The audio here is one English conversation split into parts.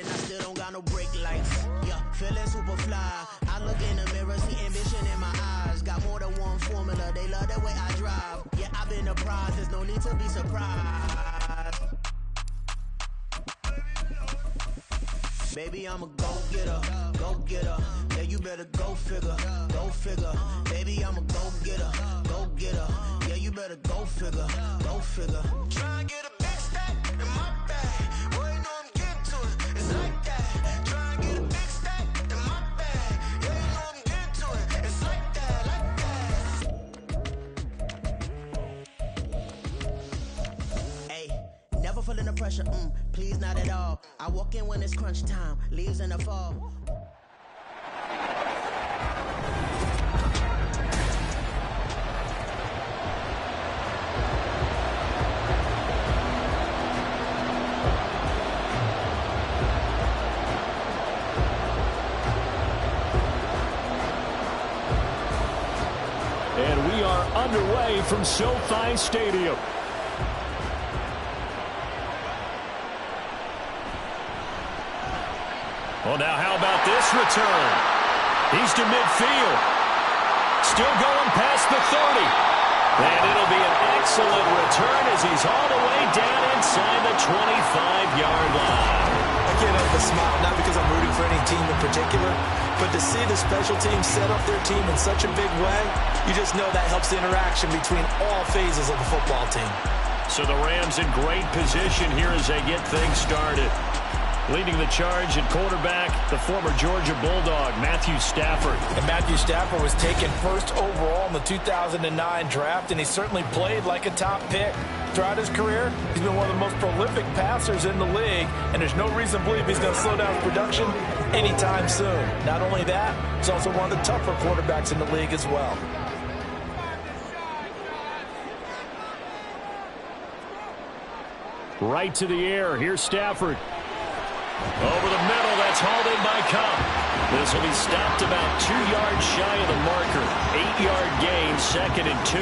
and I still don't got no brake lights. Yeah, feeling super fly. I look in the mirror, see ambition in my eyes. Got more than one formula, they love the way I drive. Yeah, I've been a prize, there's no need to be surprised. Baby, I'm a go-getter, go-getter. Yeah, you better go figure, go figure. Baby, I'm a go-getter, go-getter. Yeah, you better go figure, go figure. Try and get a big stack in my bag. Boy, you know I'm getting to it, it's like that. Try and get a big stack in my bag. Yeah, you know I'm getting to it, it's like that, like that. Hey, never feeling the pressure, please not at all. I walk in when it's crunch time, leaves in the fall. And we are underway from SoFi Stadium. Well, now how about this return? He's to midfield. Still going past the 30. And it'll be an excellent return as he's all the way down inside the 25-yard line. I can't help but smile, not because I'm rooting for any team in particular, but to see the special teams set up their team in such a big way, you just know that helps the interaction between all phases of the football team. So the Rams in great position here as they get things started. Leading the charge at quarterback, the former Georgia Bulldog, Matthew Stafford. And Matthew Stafford was taken first overall in the 2009 draft, and he certainly played like a top pick. Throughout his career, he's been one of the most prolific passers in the league, and there's no reason to believe he's going to slow down his production anytime soon. Not only that, he's also one of the tougher quarterbacks in the league as well. Right to the air. Here's Stafford. Over the middle, that's hauled in by Kupp. This will be stopped about 2 yards shy of the marker. 8-yard gain, 2nd and 2.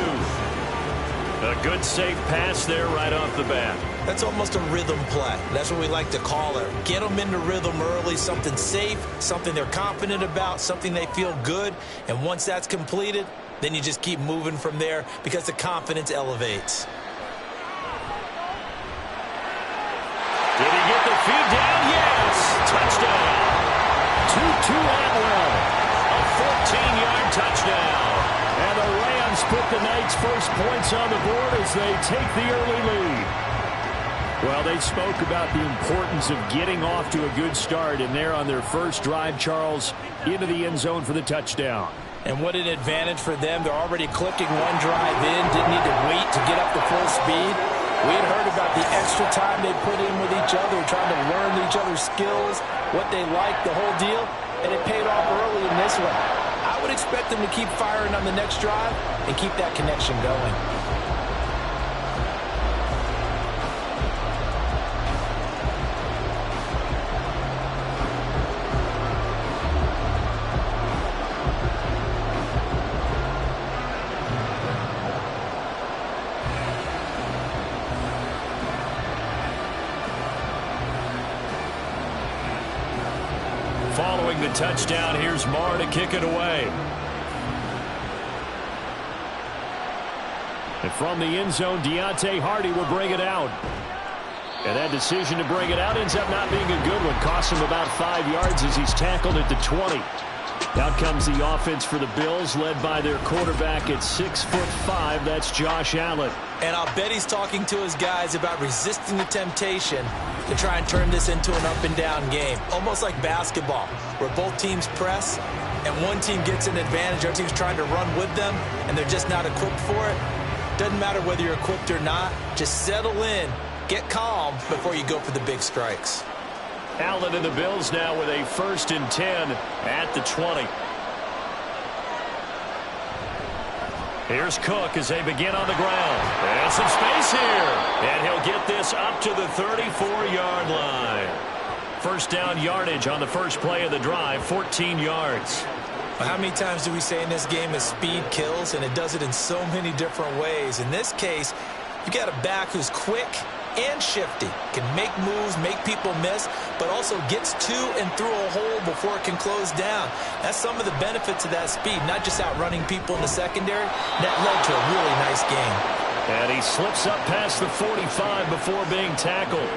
A good, safe pass there right off the bat. That's almost a rhythm play. That's what we like to call it. Get them into rhythm early, something safe, something they're confident about, something they feel good. And once that's completed, then you just keep moving from there because the confidence elevates. Did he get the feed down? Yes! Touchdown! Tutu Atwell. A 14-yard touchdown. And the Rams put the night's first points on the board as they take the early lead. Well, they spoke about the importance of getting off to a good start, and they're on their first drive, Charles, into the end zone for the touchdown. And what an advantage for them. They're already clicking one drive in, didn't need to wait to get up to full speed. We had heard about the extra time they put in with each other, trying to learn each other's skills, what they like, the whole deal, and it paid off early in this one. I would expect them to keep firing on the next drive and keep that connection going. Following the touchdown, here's Marr to kick it away. And from the end zone, Deontay Hardy will bring it out. And that decision to bring it out ends up not being a good one. Costs him about 5 yards as he's tackled at the 20. Out comes the offense for the Bills, led by their quarterback at 6'5". That's Josh Allen. And I'll bet he's talking to his guys about resisting the temptation to try and turn this into an up-and-down game. Almost like basketball, where both teams press, and one team gets an advantage. Our team's trying to run with them, and they're just not equipped for it. Doesn't matter whether you're equipped or not. Just settle in, get calm before you go for the big strikes. Allen and the Bills now with a 1st and 10 at the 20. Here's Cook as they begin on the ground. And some space here. And he'll get this up to the 34-yard line. First down yardage on the first play of the drive, 14 yards. Well, how many times do we say in this game that speed kills, and it does it in so many different ways? In this case, you got a back who's quick, and shifty. Can make moves, make people miss, but also gets to and through a hole before it can close down. That's some of the benefits of that speed, not just outrunning people in the secondary. That led to a really nice game. And he slips up past the 45 before being tackled.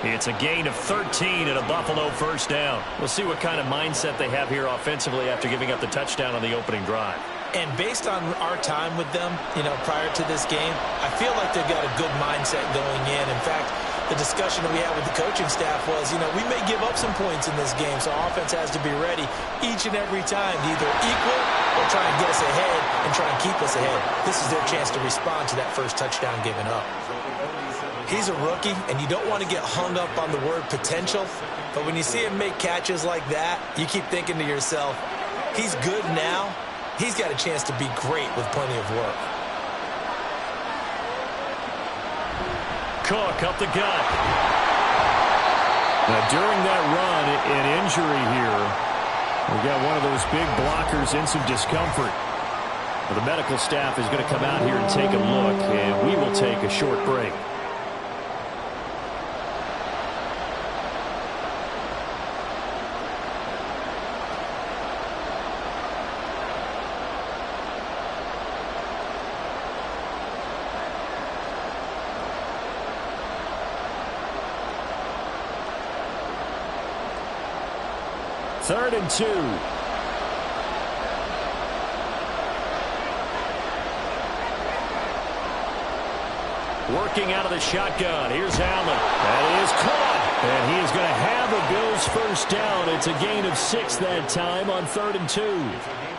It's a gain of 13 and a Buffalo first down. We'll see what kind of mindset they have here offensively after giving up the touchdown on the opening drive. And based on our time with them, prior to this game, I feel like they've got a good mindset going in. In fact, the discussion that we had with the coaching staff was, we may give up some points in this game, so offense has to be ready each and every time to either equal or try and get us ahead and try and keep us ahead. This is their chance to respond to that first touchdown given up. He's a rookie, and you don't want to get hung up on the word potential, but when you see him make catches like that, you keep thinking to yourself, he's good now. He's got a chance to be great with plenty of work. Cook up the gut. Now, during that run, an injury here. We've got one of those big blockers in some discomfort. Well, the medical staff is going to come out here and take a look, and we will take a short break. Third and 2. Working out of the shotgun. Here's Allen. That is caught. And he is going to have a Bills first down. It's a gain of 6 that time on 3rd and 2.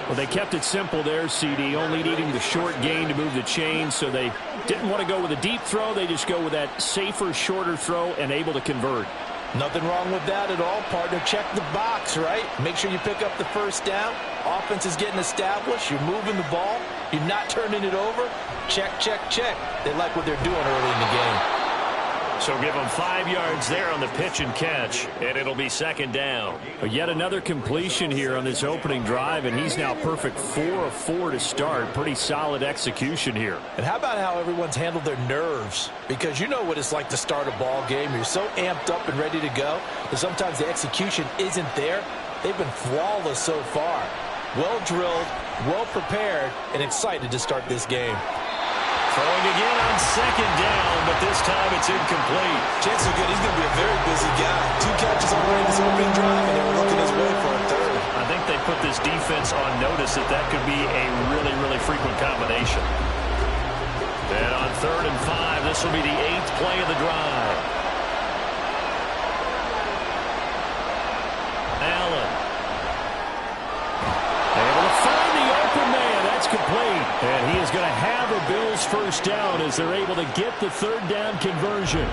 Well, they kept it simple there, CD, only needing the short gain to move the chain, so they didn't want to go with a deep throw. They just go with that safer, shorter throw and able to convert. Nothing wrong with that at all, partner. Check the box, right? Make sure you pick up the first down. Offense is getting established. You're moving the ball. You're not turning it over. Check, check, check. They like what they're doing early in the game. So give them 5 yards there on the pitch and catch, and it'll be second down. But yet another completion here on this opening drive, and he's now perfect 4 of 4 to start. Pretty solid execution here. And how about how everyone's handled their nerves? Because you know what it's like to start a ball game. You're so amped up and ready to go that sometimes the execution isn't there. They've been flawless so far. Well drilled, well prepared, and excited to start this game. Throwing again on second down, but this time it's incomplete. Chances are good he's going to be a very busy guy. 2 catches already in this opening drive, and they were looking his way for a third. I think they put this defense on notice that could be a really, really frequent combination. And on 3rd and 5, this will be the 8th play of the drive. Allen. Able to find the open man. That's complete. And he is going to have a Bills first down as they're able to get the 3rd down conversion.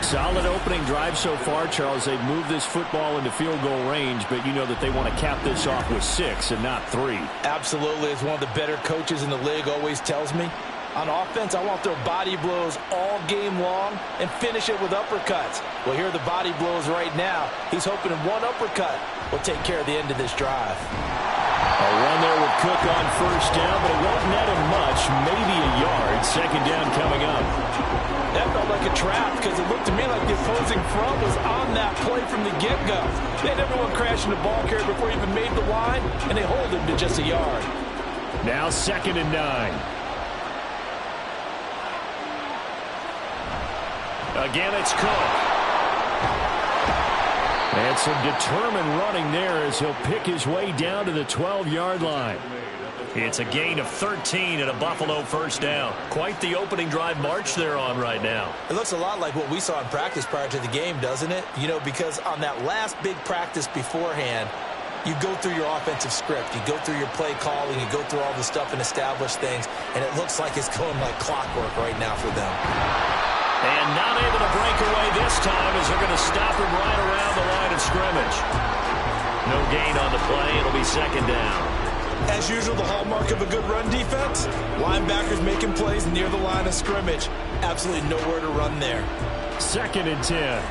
Solid opening drive so far, Charles. They've moved this football into field goal range, but you know that they want to cap this off with 6 and not 3. Absolutely. As one of the better coaches in the league always tells me, on offense, I want their body blows all game long and finish it with uppercuts. Well, here are the body blows right now. He's hoping in one uppercut will take care of the end of this drive. A run there with Cook on first down, but it won't net him much, maybe a yard. Second down coming up. That felt like a trap because it looked to me like the opposing front was on that play from the get-go. They had everyone crashing the ball carrier before he even made the line, and they hold him to just a yard. Now 2nd and 9. Again, it's Cook. And some determined running there as he'll pick his way down to the 12-yard line. It's a gain of 13 and a Buffalo first down. Quite the opening drive march they're on right now. It looks a lot like what we saw in practice prior to the game, doesn't it? Because on that last big practice beforehand, you go through your offensive script. You go through your play calling. You go through all the stuff and establish things. And it looks like it's going like clockwork right now for them. And not able to break away this time as they're going to stop him right around the line of scrimmage. No gain on the play. It'll be second down. As usual, the hallmark of a good run defense, linebackers making plays near the line of scrimmage. Absolutely nowhere to run there. 2nd and 10.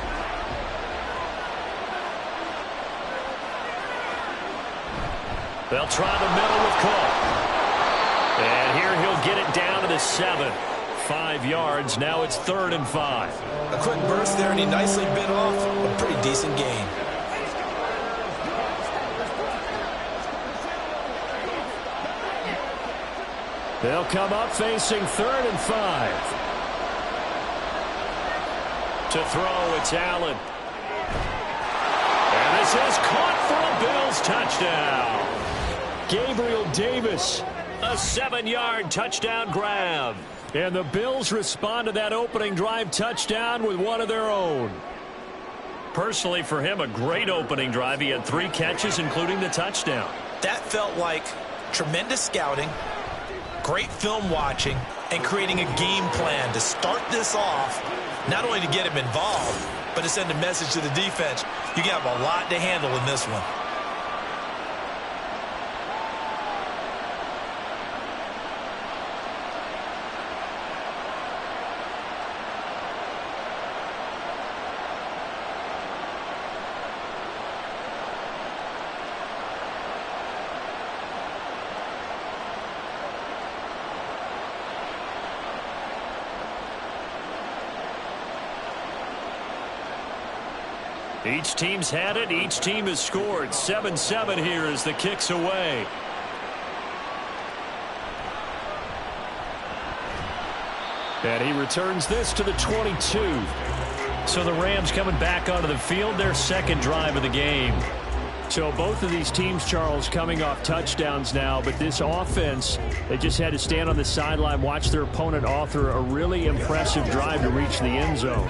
They'll try the middle with Cook. And here he'll get it down to the 7. 5 yards. Now it's 3rd and 5. A quick burst there, and he nicely bit off a pretty decent gain. They'll come up facing 3rd and 5. To throw, it's Allen. And this is caught for a Bills touchdown. Gabriel Davis, a 7-yard touchdown grab. And the Bills respond to that opening drive touchdown with one of their own. Personally, for him, a great opening drive. He had 3 catches, including the touchdown. That felt like tremendous scouting, great film watching, and creating a game plan to start this off, not only to get him involved, but to send a message to the defense. You have a lot to handle in this one. Each team's had it. Each team has scored. 7-7 here as the kick's away. And he returns this to the 22. So the Rams coming back onto the field, their 2nd drive of the game. So both of these teams, Charles, coming off touchdowns now, but this offense, they just had to stand on the sideline, watch their opponent author a really impressive drive to reach the end zone.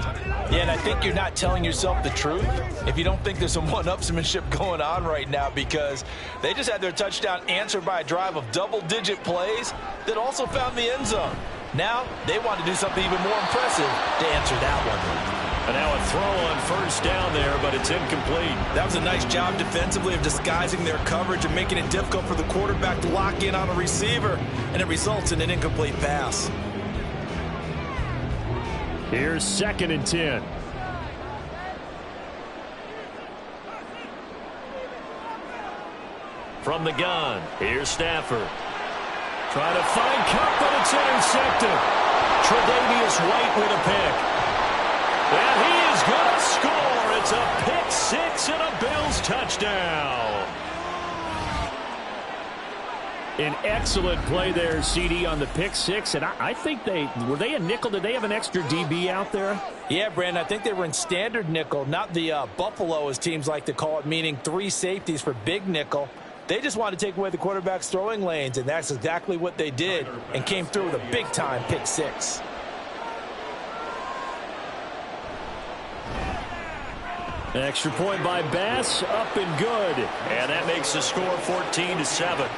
Yeah, and I think you're not telling yourself the truth if you don't think there's some one-upsmanship going on right now, because they just had their touchdown answered by a drive of double-digit plays that also found the end zone. Now they want to do something even more impressive to answer that one. And now a throw on 1st down there, but it's incomplete. That was a nice job defensively of disguising their coverage and making it difficult for the quarterback to lock in on a receiver, and it results in an incomplete pass. Here's 2nd and 10. From the gun, here's Stafford. Trying to find Kupp, but it's intercepted. Tre'Davious White with a pick. And he is going to score. It's a pick 6 and a Bills touchdown. An excellent play there, CD, on the pick 6. And I think were they a nickel? Did they have an extra DB out there? Yeah, Brandon, I think they were in standard nickel, not the Buffalo, as teams like to call it, meaning 3 safeties for big nickel. They just wanted to take away the quarterback's throwing lanes, and that's exactly what they did, and came through with a big-time pick 6. Extra point by Bass, up and good. And that makes the score 14-7.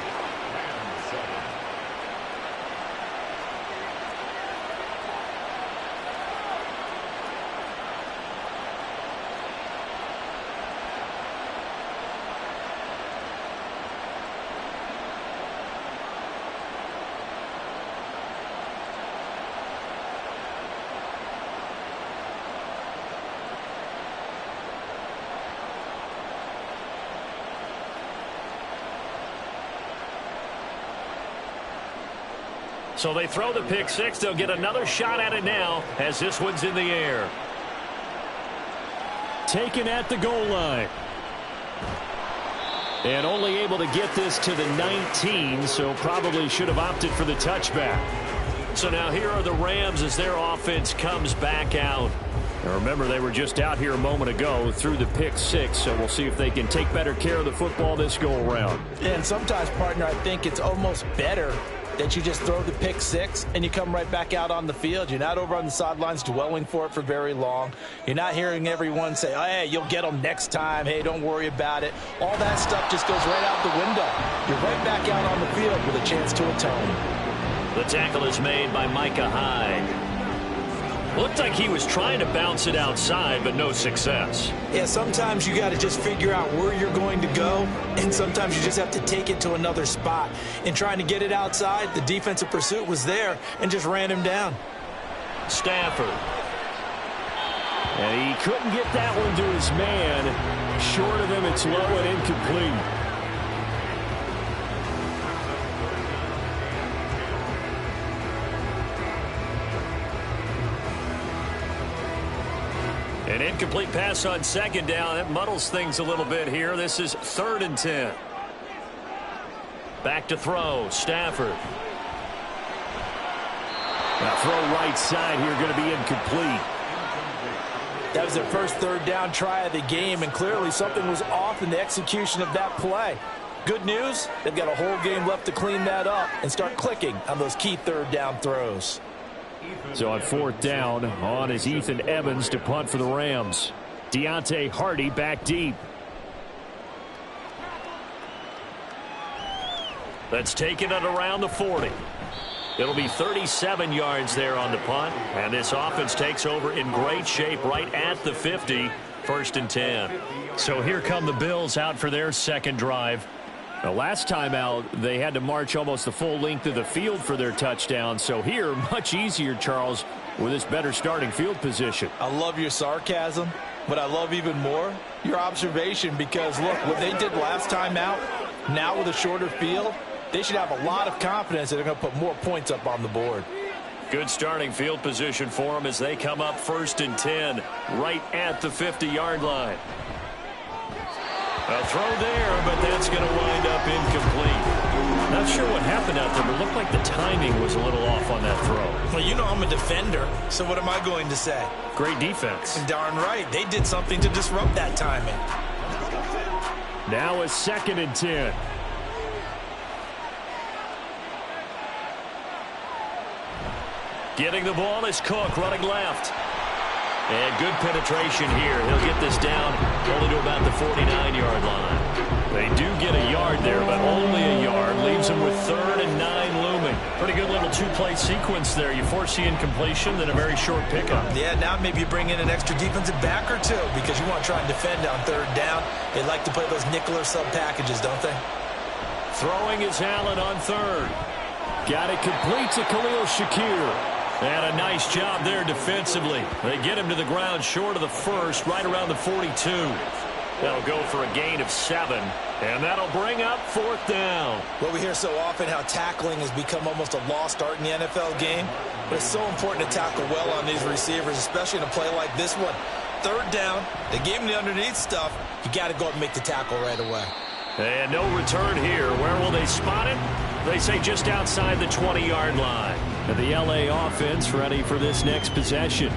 So they throw the pick 6. They'll get another shot at it now as this one's in the air. Taken at the goal line. And only able to get this to the 19, so probably should have opted for the touchback. So now here are the Rams as their offense comes back out. Now remember, they were just out here a moment ago through the pick 6, so we'll see if they can take better care of the football this go-around. And sometimes, partner, I think it's almost better that you just throw the pick 6 and you come right back out on the field. You're not over on the sidelines dwelling for it for very long. You're not hearing everyone say, oh, hey, you'll get them next time. Hey, don't worry about it. All that stuff just goes right out the window. You're right back out on the field with a chance to atone. The tackle is made by Micah Hyde. Looked like he was trying to bounce it outside, but no success. Yeah, sometimes you got to just figure out where you're going to go, and sometimes you just have to take it to another spot. In trying to get it outside, the defensive pursuit was there and just ran him down. Stafford. And he couldn't get that one to his man. Short of him, it's low and incomplete. An incomplete pass on second down. That muddles things a little bit here. This is 3rd and 10. Back to throw. Stafford. Now throw right side here, going to be incomplete. That was their first 3rd down try of the game, and clearly something was off in the execution of that play. Good news, they've got a whole game left to clean that up and start clicking on those key 3rd down throws. So on 4th down, on is Ethan Evans to punt for the Rams. Deontay Hardy back deep. That's taken at around the 40. It'll be 37 yards there on the punt, and this offense takes over in great shape right at the 50, 1st and 10. So here come the Bills out for their second drive. The last time out, they had to march almost the full length of the field for their touchdown. So here, much easier, Charles, with this better starting field position. I love your sarcasm, but I love even more your observation, because, look, what they did last time out, now with a shorter field, they should have a lot of confidence that they're going to put more points up on the board. Good starting field position for them as they come up 1st and 10, right at the 50-yard line. A throw there, but that's going to wind up incomplete. Not sure what happened out there, but it looked like the timing was a little off on that throw. Well, you know I'm a defender, so what am I going to say? Great defense. Darn right. They did something to disrupt that timing. Now a 2nd and 10. Getting the ball is Cook, running left. And good penetration here. He'll get this down only to about the 49-yard line. They do get a yard there, but only a yard. Leaves them with 3rd and 9 looming. Pretty good little 2-play sequence there. You force the incompletion, then a very short pickup. Yeah, now maybe you bring in an extra defensive back or two, because you want to try and defend on 3rd down. They like to play those nickel or sub packages, don't they? Throwing is Allen on 3rd. Got it complete to Khalil Shakir. And a nice job there defensively. They get him to the ground short of the 1st, right around the 42. That'll go for a gain of 7. And that'll bring up 4th down. Well, we hear so often how tackling has become almost a lost art in the NFL game. But it's so important to tackle well on these receivers, especially in a play like this one. 3rd down, they gave him the underneath stuff. You got to go up and make the tackle right away. And no return here. Where will they spot it? They say just outside the 20-yard line. And the LA offense ready for this next possession.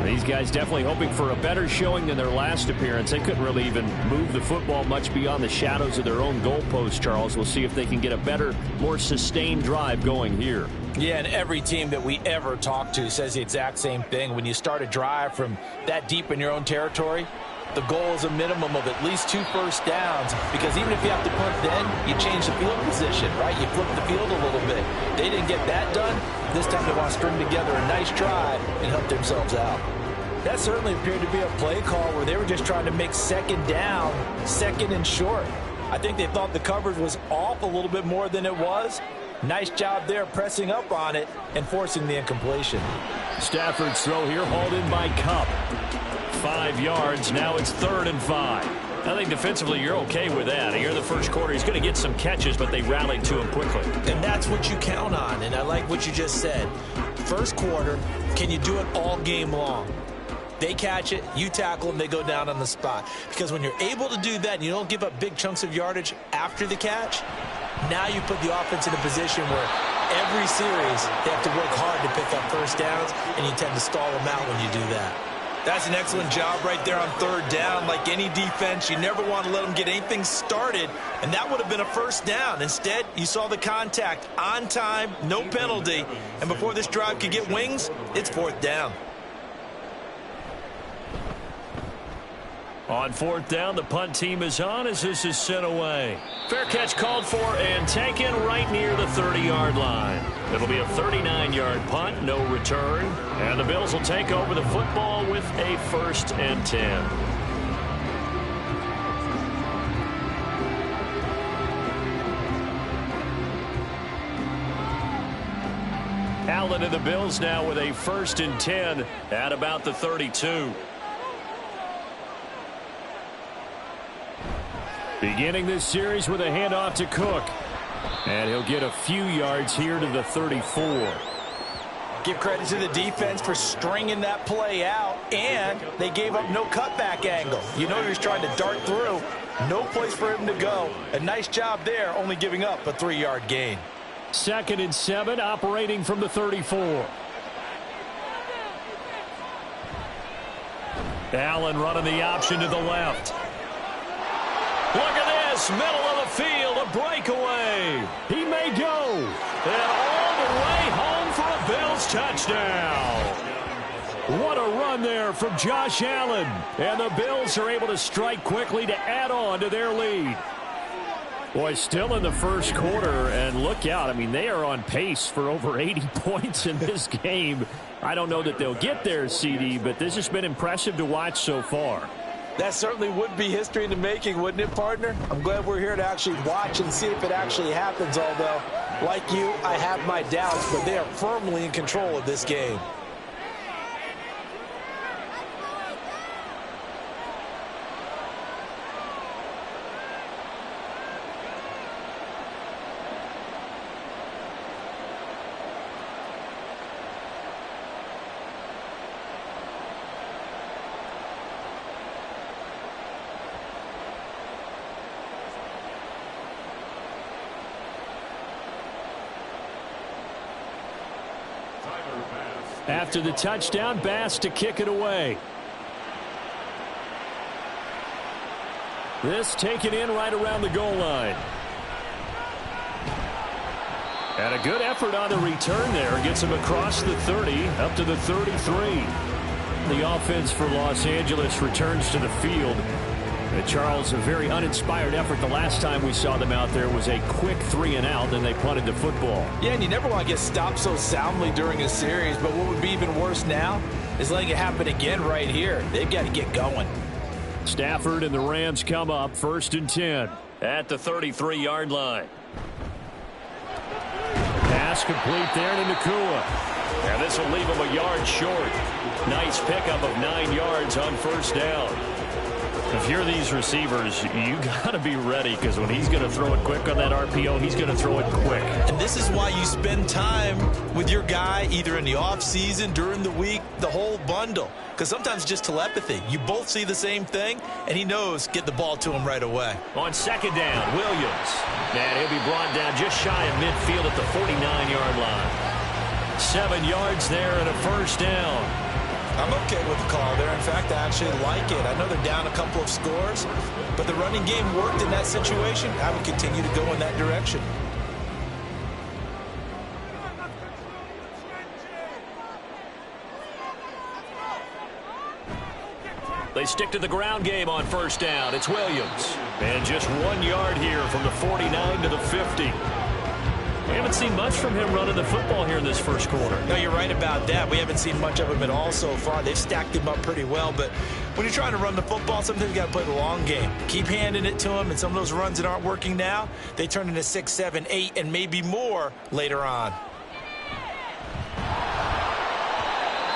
These guys definitely hoping for a better showing than their last appearance. They couldn't really even move the football much beyond the shadows of their own goalpost, Charles. We'll see if they can get a better, more sustained drive going here. Yeah, and every team that we ever talk to says the exact same thing. When you start a drive from that deep in your own territory, the goal is a minimum of at least 2 first downs, because even if you have to punt then, you change the field position, right? You flip the field a little bit. They didn't get that done. This time they want to string together a nice drive and help themselves out. That certainly appeared to be a play call where they were just trying to make 2nd down, 2nd and short. I think they thought the coverage was off a little bit more than it was. Nice job there pressing up on it and forcing the incompletion. Stafford's throw here hauled in by Kupp. 5 yards. Now it's 3rd and 5. I think defensively you're okay with that. Here in the first quarter, he's going to get some catches, but they rallied to him quickly. And that's what you count on, and I like what you just said. First quarter, can you do it all game long? They catch it, you tackle them, they go down on the spot. Because when you're able to do that and you don't give up big chunks of yardage after the catch, now you put the offense in a position where every series they have to work hard to pick up first downs, and you tend to stall them out when you do that. That's an excellent job right there on 3rd down. Like any defense, you never want to let them get anything started, and that would have been a first down. Instead, you saw the contact on time, no penalty, and before this drive could get wings, it's 4th down. On 4th down, the punt team is on as this is sent away. Fair catch called for and taken right near the 30-yard line. It'll be a 39-yard punt, no return. And the Bills will take over the football with a 1st and 10. Allen and the Bills now with a 1st and 10 at about the 32. Beginning this series with a handoff to Cook. And he'll get a few yards here to the 34. Give credit to the defense for stringing that play out, and they gave up no cutback angle. You know he was trying to dart through. No place for him to go. A nice job there, only giving up a 3-yard gain. 2nd and 7, operating from the 34. Allen running the option to the left. Look at this, middle of the field, a breakaway. He may go. And all the way home for a Bills touchdown. What a run there from Josh Allen. And the Bills are able to strike quickly to add on to their lead. Boy, still in the first quarter, and look out. I mean, they are on pace for over 80 points in this game. I don't know that they'll get there, CD, but this has been impressive to watch so far. That certainly would be history in the making, wouldn't it, partner? I'm glad we're here to actually watch and see if it actually happens, although, like you, I have my doubts, but they are firmly in control of this game. After the touchdown, Bass to kick it away. This taken in right around the goal line. And a good effort on the return there. Gets him across the 30, up to the 33. The offense for Los Angeles returns to the field. Charles, a very uninspired effort. The last time we saw them out there was a quick 3-and-out, then they punted the football. Yeah, and you never want to get stopped so soundly during a series, but what would be even worse now is letting it happen again right here. They've got to get going. Stafford and the Rams come up 1st and 10 at the 33-yard line. Pass complete there to Nacua. And this will leave him a yard short. Nice pickup of 9 yards on 1st down. If you're these receivers, you got to be ready, because when he's going to throw it quick on that RPO, he's going to throw it quick. And this is why you spend time with your guy either in the offseason, during the week, the whole bundle. Because sometimes it's just telepathy. You both see the same thing, and he knows get the ball to him right away. On 2nd down, Williams. And he'll be brought down just shy of midfield at the 49-yard line. 7 yards there and a 1st down. I'm okay with the call there. In fact, I actually like it. I know they're down a couple of scores, but the running game worked in that situation. I would continue to go in that direction. They stick to the ground game on 1st down. It's Williams. And just 1 yard here from the 49 to the 50. We haven't seen much from him running the football here in this first quarter. No, you're right about that. We haven't seen much of him at all so far. They've stacked him up pretty well, but when you're trying to run the football, sometimes you got to play the long game. Keep handing it to him, and some of those runs that aren't working now, they turn into 6, 7, 8, and maybe more later on.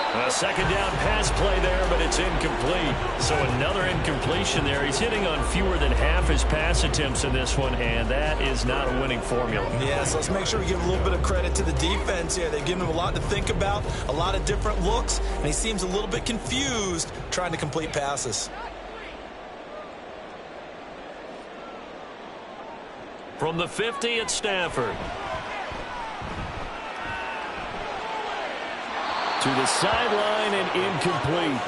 A 2nd down pass play there, but it's incomplete. So another incompletion there. He's hitting on fewer than half his pass attempts in this one, and that is not a winning formula. Yeah, so let's make sure we give a little bit of credit to the defense here. They've given him a lot to think about, a lot of different looks, and he seems a little bit confused trying to complete passes. From the 50, it's Stafford. To the sideline and incomplete.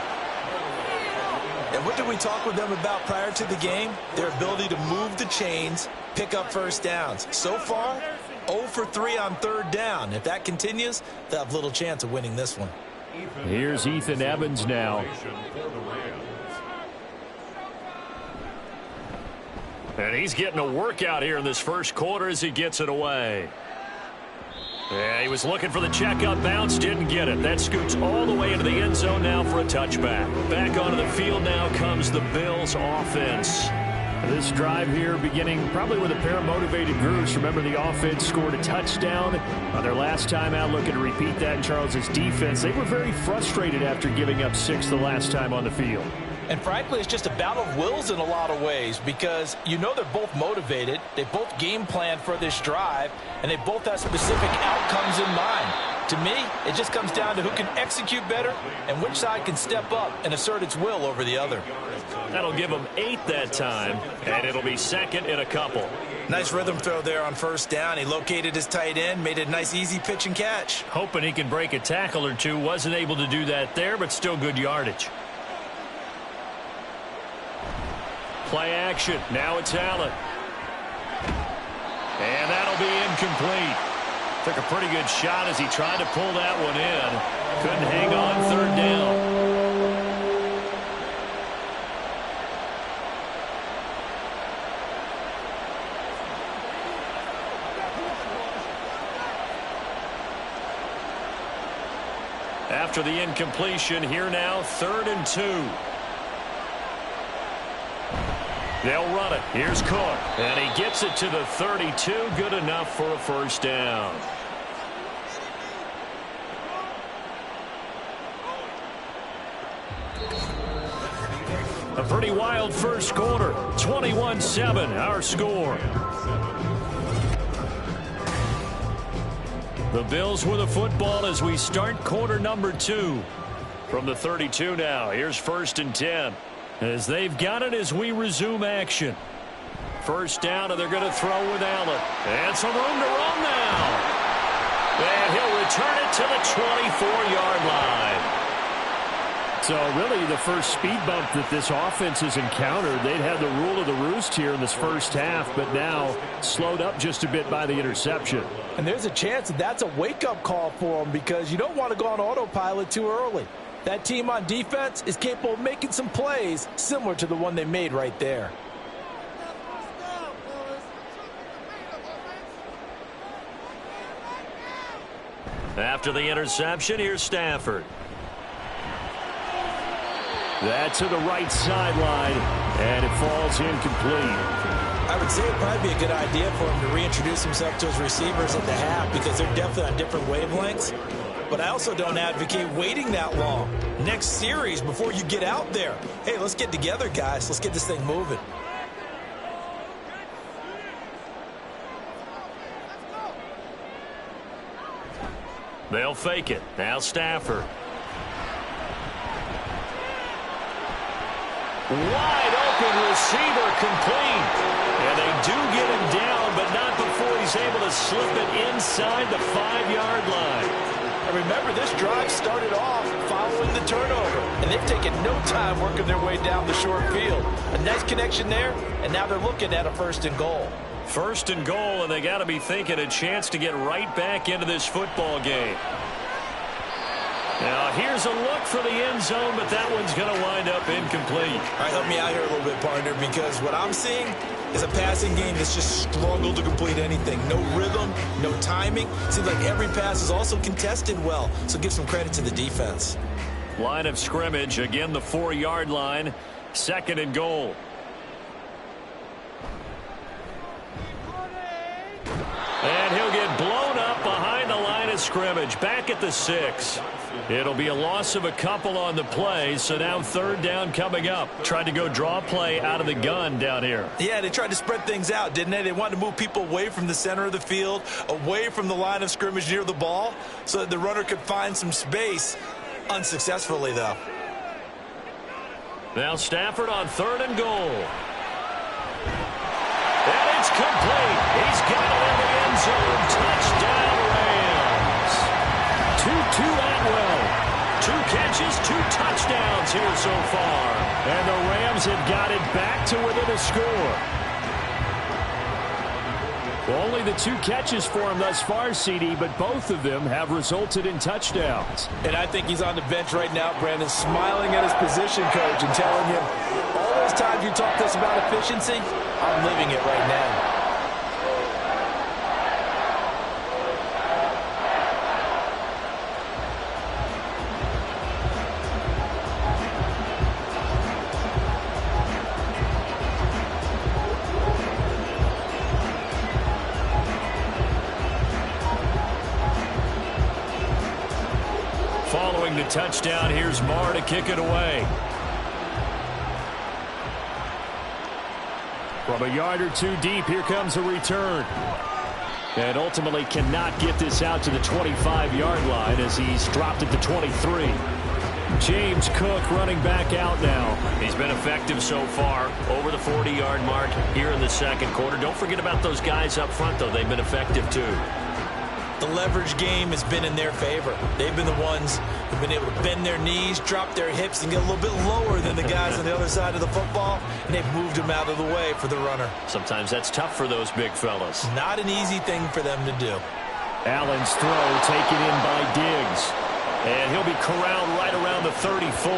And what did we talk with them about prior to the game? Their ability to move the chains, pick up 1st downs. So far, 0 for 3 on 3rd down. If that continues, they'll have little chance of winning this one. Here's Ethan Evans now. And he's getting a workout here in this first quarter as he gets it away. Yeah, he was looking for the checkup bounce, didn't get it. That scoots all the way into the end zone now for a touchback. Back onto the field now comes the Bills offense. This drive here beginning probably with a pair of motivated groups. Remember, the offense scored a touchdown on their last time out, looking to repeat that in Charles's defense. They were very frustrated after giving up 6 the last time on the field. And frankly, it's just a battle of wills in a lot of ways, because you know they're both motivated. They both game planned for this drive, and they both have specific outcomes in mind. To me, it just comes down to who can execute better and which side can step up and assert its will over the other. That'll give him 8 that time, and it'll be second in a couple. Nice rhythm throw there on first down. He located his tight end, made it a nice easy pitch and catch. Hoping he can break a tackle or two. Wasn't able to do that there, but still good yardage. Play action. Now it's Allen. And that'll be incomplete. Took a pretty good shot as he tried to pull that one in. Couldn't hang on third down. After the incompletion, here now, 3rd and 2. They'll run it. Here's Cook. And he gets it to the 32. Good enough for a first down. A pretty wild first quarter. 21-7, our score. The Bills with the football as we start quarter number 2. From the 32 now, here's 1st and 10. As they've got it as we resume action. First down, and they're going to throw with Allen. And some room to run now. And he'll return it to the 24-yard line. So really the first speed bump that this offense has encountered. They'd had the rule of the roost here in this first half, but now slowed up just a bit by the interception. And there's a chance that that's a wake-up call for them because you don't want to go on autopilot too early. That team on defense is capable of making some plays similar to the one they made right there. After the interception, here's Stafford. That to the right sideline, and it falls incomplete. I would say it'd probably be a good idea for him to reintroduce himself to his receivers at the half because they're definitely on different wavelengths. But I also don't advocate waiting that long. Next series before you get out there. Hey, let's get together, guys. Let's get this thing moving. They'll fake it. Now Stafford. Wide open receiver complete. And they do get him down, but not before he's able to slip it inside the 5-yard line. And remember, this drive started off following the turnover. And they've taken no time working their way down the short field. A nice connection there, and now they're looking at a 1st and goal. 1st and goal, and they got to be thinking a chance to get right back into this football game. Now, here's a look for the end zone, but that one's going to wind up incomplete. All right, help me out here a little bit, partner, because what I'm seeing is a passing game that's just struggled to complete anything. No rhythm, no timing. Seems like every pass is also contested well, so give some credit to the defense. Line of scrimmage, again the 4-yard line, 2nd and goal. And he'll get blown up behind the line of scrimmage, back at the 6. It'll be a loss of a couple on the play, so now 3rd down coming up. Tried to go draw play out of the gun down here. Yeah, they tried to spread things out, didn't they? They wanted to move people away from the center of the field, away from the line of scrimmage near the ball, so that the runner could find some space. Unsuccessfully, though. Now Stafford on 3rd and goal. And it's complete. He's got it in the end zone. Touchdown, Rams. Tutu Atwell. 2 catches, 2 touchdowns here so far. And the Rams have got it back to within a score. Only the 2 catches for him thus far, CD, but both of them have resulted in touchdowns. And I think he's on the bench right now, Brandon, smiling at his position coach and telling him, all those times you talked to us about efficiency, I'm living it right now. Following the touchdown, here's Marr to kick it away. From a yard or 2 deep, here comes a return. And ultimately cannot get this out to the 25-yard line as he's dropped at the 23. James Cook running back out now. He's been effective so far, over the 40-yard mark here in the second quarter. Don't forget about those guys up front, though. They've been effective, too. The leverage game has been in their favor. They've been the ones who've been able to bend their knees, drop their hips, and get a little bit lower than the guys on the other side of the football, and they've moved them out of the way for the runner. Sometimes that's tough for those big fellas. Not an easy thing for them to do. Allen's throw taken in by Diggs. And he'll be corralled right around the 34.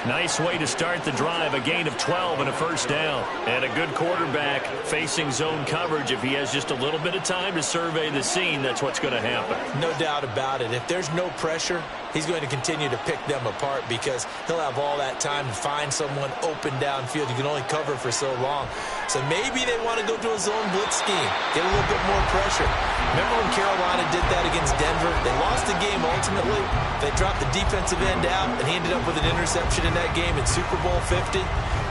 Nice way to start the drive, a gain of 12 and a first down. And a good quarterback facing zone coverage. If he has just a little bit of time to survey the scene, that's what's going to happen. No doubt about it. If there's no pressure, he's going to continue to pick them apart because he'll have all that time to find someone open downfield. You can only cover for so long. So maybe they want to go to a zone blitz scheme, get a little bit more pressure. Remember when Carolina did that against Denver? They lost the game ultimately. They dropped the defensive end out, and he ended up with an interception in that game in Super Bowl 50.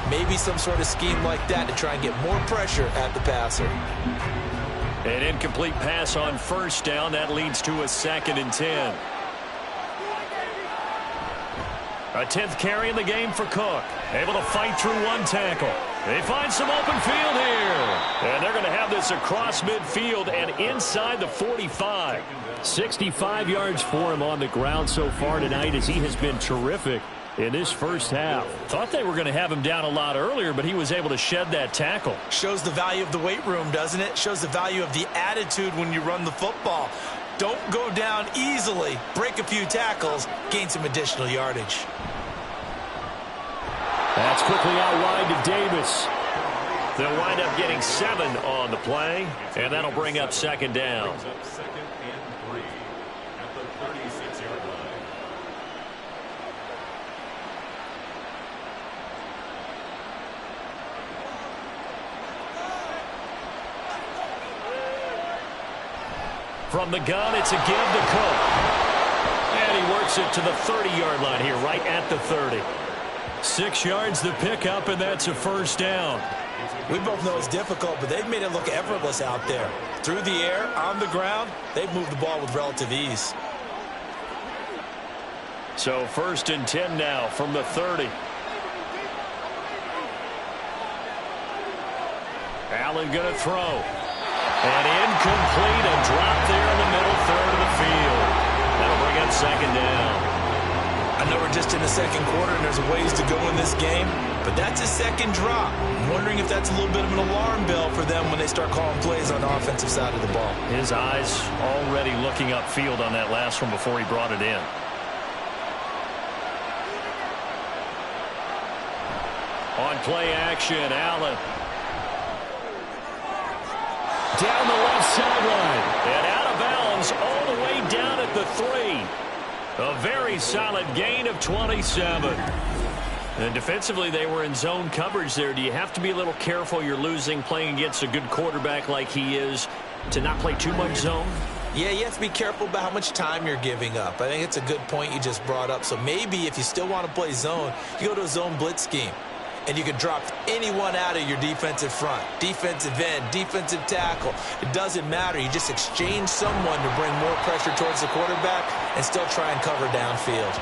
Maybe some sort of scheme like that to try and get more pressure at the passer. An incomplete pass on first down. That leads to a 2nd and 10. A 10th carry in the game for Cook. Able to fight through one tackle. They find some open field here. And they're going to have this across midfield and inside the 45. 65 yards for him on the ground so far tonight as he has been terrific in this first half. Thought they were going to have him down a lot earlier, but he was able to shed that tackle. Shows the value of the weight room, doesn't it? Shows the value of the attitude when you run the football. Don't go down easily. Break a few tackles. Gain some additional yardage. That's quickly out wide to Davis. They'll wind up getting 7 on the play, and that'll bring up 2nd down. From the gun, it's a give to Cook. And he works it to the 30-yard line here, right at the 30. 6 yards the pickup, and that's a first down. We both know it's difficult, but they've made it look effortless out there. Through the air, on the ground, they've moved the ball with relative ease. So 1st and 10 now from the 30. Allen going to throw. And incomplete, a drop there in the middle third of the field. That'll bring up 2nd down. I know we're just in the second quarter and there's a ways to go in this game, but that's a second drop. I'm wondering if that's a little bit of an alarm bell for them when they start calling plays on the offensive side of the ball. His eyes already looking upfield on that last one before he brought it in. On play action, Allen. Down the left sideline. And out of bounds all the way down at the 3. A very solid gain of 27. And defensively, they were in zone coverage there. Do you have to be a little careful you're losing playing against a good quarterback like he is to not play too much zone? Yeah, you have to be careful about how much time you're giving up. I think it's a good point you just brought up. So maybe if you still want to play zone, you go to a zone blitz scheme. And you can drop anyone out of your defensive front, defensive end, defensive tackle. It doesn't matter. You just exchange someone to bring more pressure towards the quarterback and still try and cover downfield.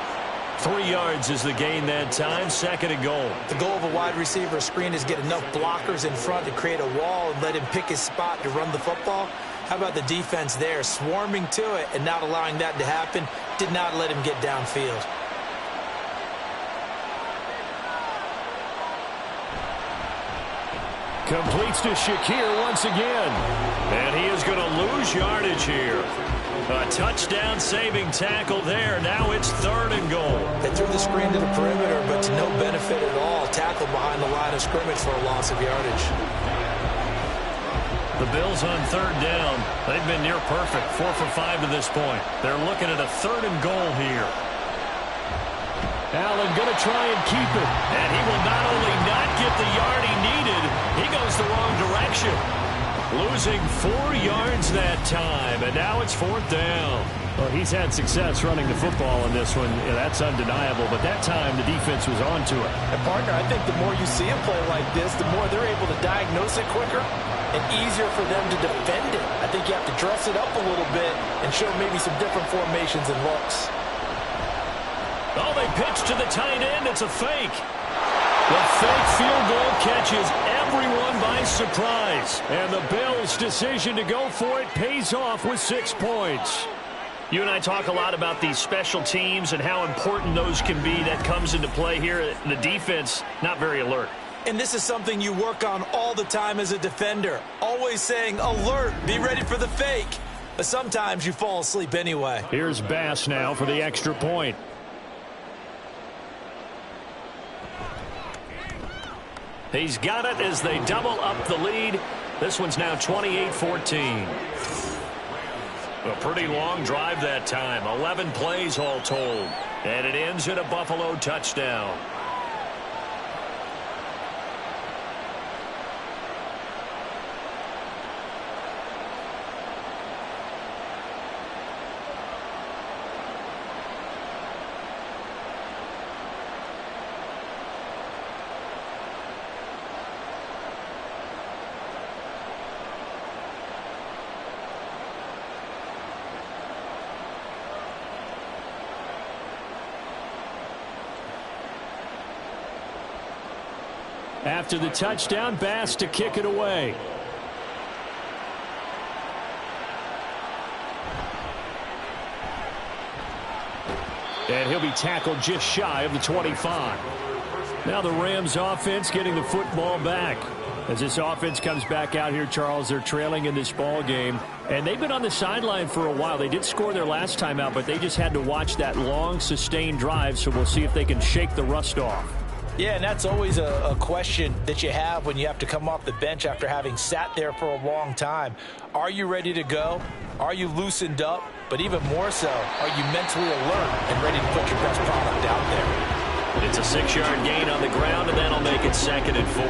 3 yards is the gain that time, 2nd and goal. The goal of a wide receiver screen is get enough blockers in front to create a wall and let him pick his spot to run the football. How about the defense there, swarming to it and not allowing that to happen? Did not let him get downfield. Completes to Shakir once again. And he is going to lose yardage here. A touchdown-saving tackle there. Now it's 3rd and goal. They threw the screen to the perimeter, but to no benefit at all. Tackled behind the line of scrimmage for a loss of yardage. The Bills on 3rd down. They've been near perfect, 4 for 5 to this point. They're looking at a 3rd and goal here. Allen going to try and keep it. And he will not only not get the yard he needed, he goes the wrong direction. Losing 4 yards that time, and now it's 4th down. Well, he's had success running the football in this one. Yeah, that's undeniable. But that time, the defense was on to it. And, partner, I think the more you see him play like this, the more they're able to diagnose it quicker and easier for them to defend it. I think you have to dress it up a little bit and show maybe some different formations and looks. Oh, they pitch to the tight end. It's a fake. The fake field goal catches everyone by surprise. And the Bills' decision to go for it pays off with 6 points. You and I talk a lot about these special teams and how important those can be. That comes into play here. The defense, not very alert. And this is something you work on all the time as a defender. Always saying, alert, be ready for the fake. But sometimes you fall asleep anyway. Here's Bass now for the extra point. He's got it as they double up the lead. This one's now 28-14. A pretty long drive that time. 11 plays all told. And it ends in a Buffalo touchdown. After the touchdown, Bass to kick it away. And he'll be tackled just shy of the 25. Now the Rams offense getting the football back. As this offense comes back out here, Charles, they're trailing in this ball game. And they've been on the sideline for a while. They did score their last time out, but they just had to watch that long, sustained drive. So we'll see if they can shake the rust off. Yeah, and that's always a question that you have when you have to come off the bench after having sat there for a long time. Are you ready to go? Are you loosened up? But even more so, are you mentally alert and ready to put your best product out there? It's a 6-yard gain on the ground, and that'll make it 2nd and 4.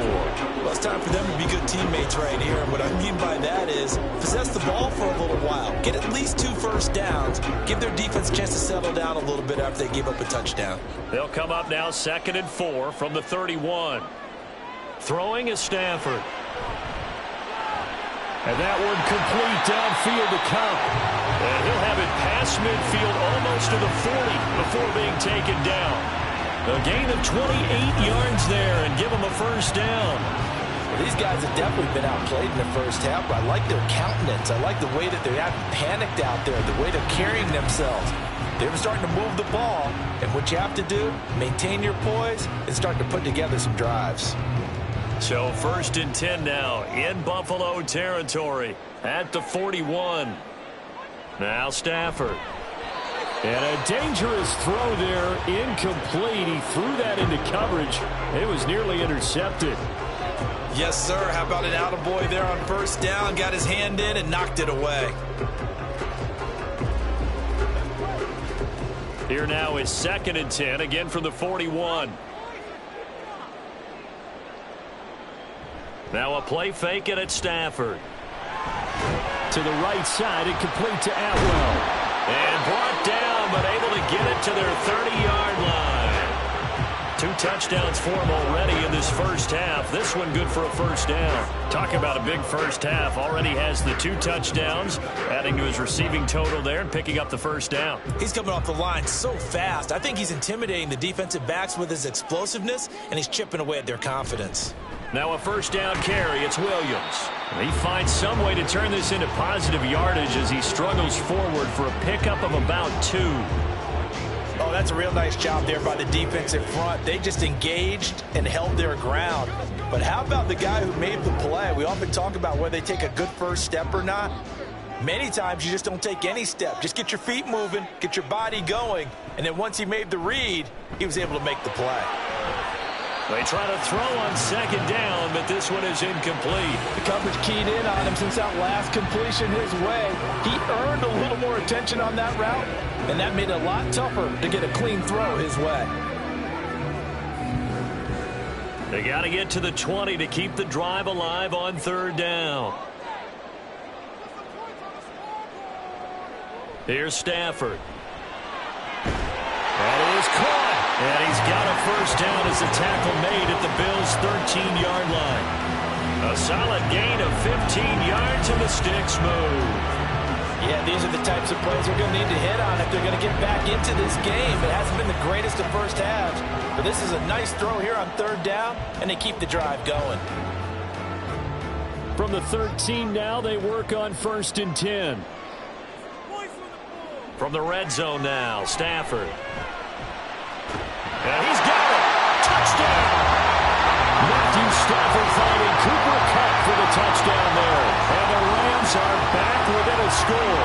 Well, it's time for them to be good teammates right here. And what I mean by that is possess the ball for a little while. Get at least 2 first downs. Give their defense a chance to settle down a little bit after they give up a touchdown. They'll come up now 2nd and 4 from the 31. Throwing is Stafford. And that one complete downfield to Cup. And he'll have it past midfield almost to the 40 before being taken down. A gain of 28 yards there and give them a first down. Well, these guys have definitely been outplayed in the first half, but I like their countenance. I like the way that they haven't panicked out there, the way they're carrying themselves. They're starting to move the ball, and what you have to do, maintain your poise and start to put together some drives. So 1st and 10 now in Buffalo territory at the 41. Now Stafford. And a dangerous throw there, incomplete. He threw that into coverage. It was nearly intercepted. Yes, sir. How about an attaboy there on first down? Got his hand in and knocked it away. Here now is 2nd and 10, again from the 41. Now a play fake and it's Stafford. To the right side, incomplete to Atwell. And brought down, but able to get it to their 30-yard line. 2 touchdowns for him already in this first half. This one good for a first down. Talk about a big first half. Already has the 2 touchdowns, adding to his receiving total there and picking up the first down. He's coming off the line so fast. I think he's intimidating the defensive backs with his explosiveness, and he's chipping away at their confidence. Now a first down carry. It's Williams. He finds some way to turn this into positive yardage as he struggles forward for a pickup of about 2. Oh, that's a real nice job there by the defensive front. They just engaged and held their ground. But how about the guy who made the play? We often talk about whether they take a good first step or not. Many times you just don't take any step. Just get your feet moving, get your body going, and then once he made the read, he was able to make the play. They try to throw on 2nd down, but this one is incomplete. The coverage keyed in on him since that last completion his way. He earned a little more attention on that route, and that made it a lot tougher to get a clean throw his way. They got to get to the 20 to keep the drive alive on 3rd down. Here's Stafford. That is caught. And he's got a first down as the tackle made at the Bills' 13-yard line. A solid gain of 15 yards and the sticks move. Yeah, these are the types of plays they're going to need to hit on if they're going to get back into this game. It hasn't been the greatest of first halves, but this is a nice throw here on third down, and they keep the drive going. From the 13 now, they work on 1st and 10. From the red zone now, Stafford. And he's got it. Touchdown. Matthew Stafford finding Cooper Kupp for the touchdown there. And the Rams are back within a score.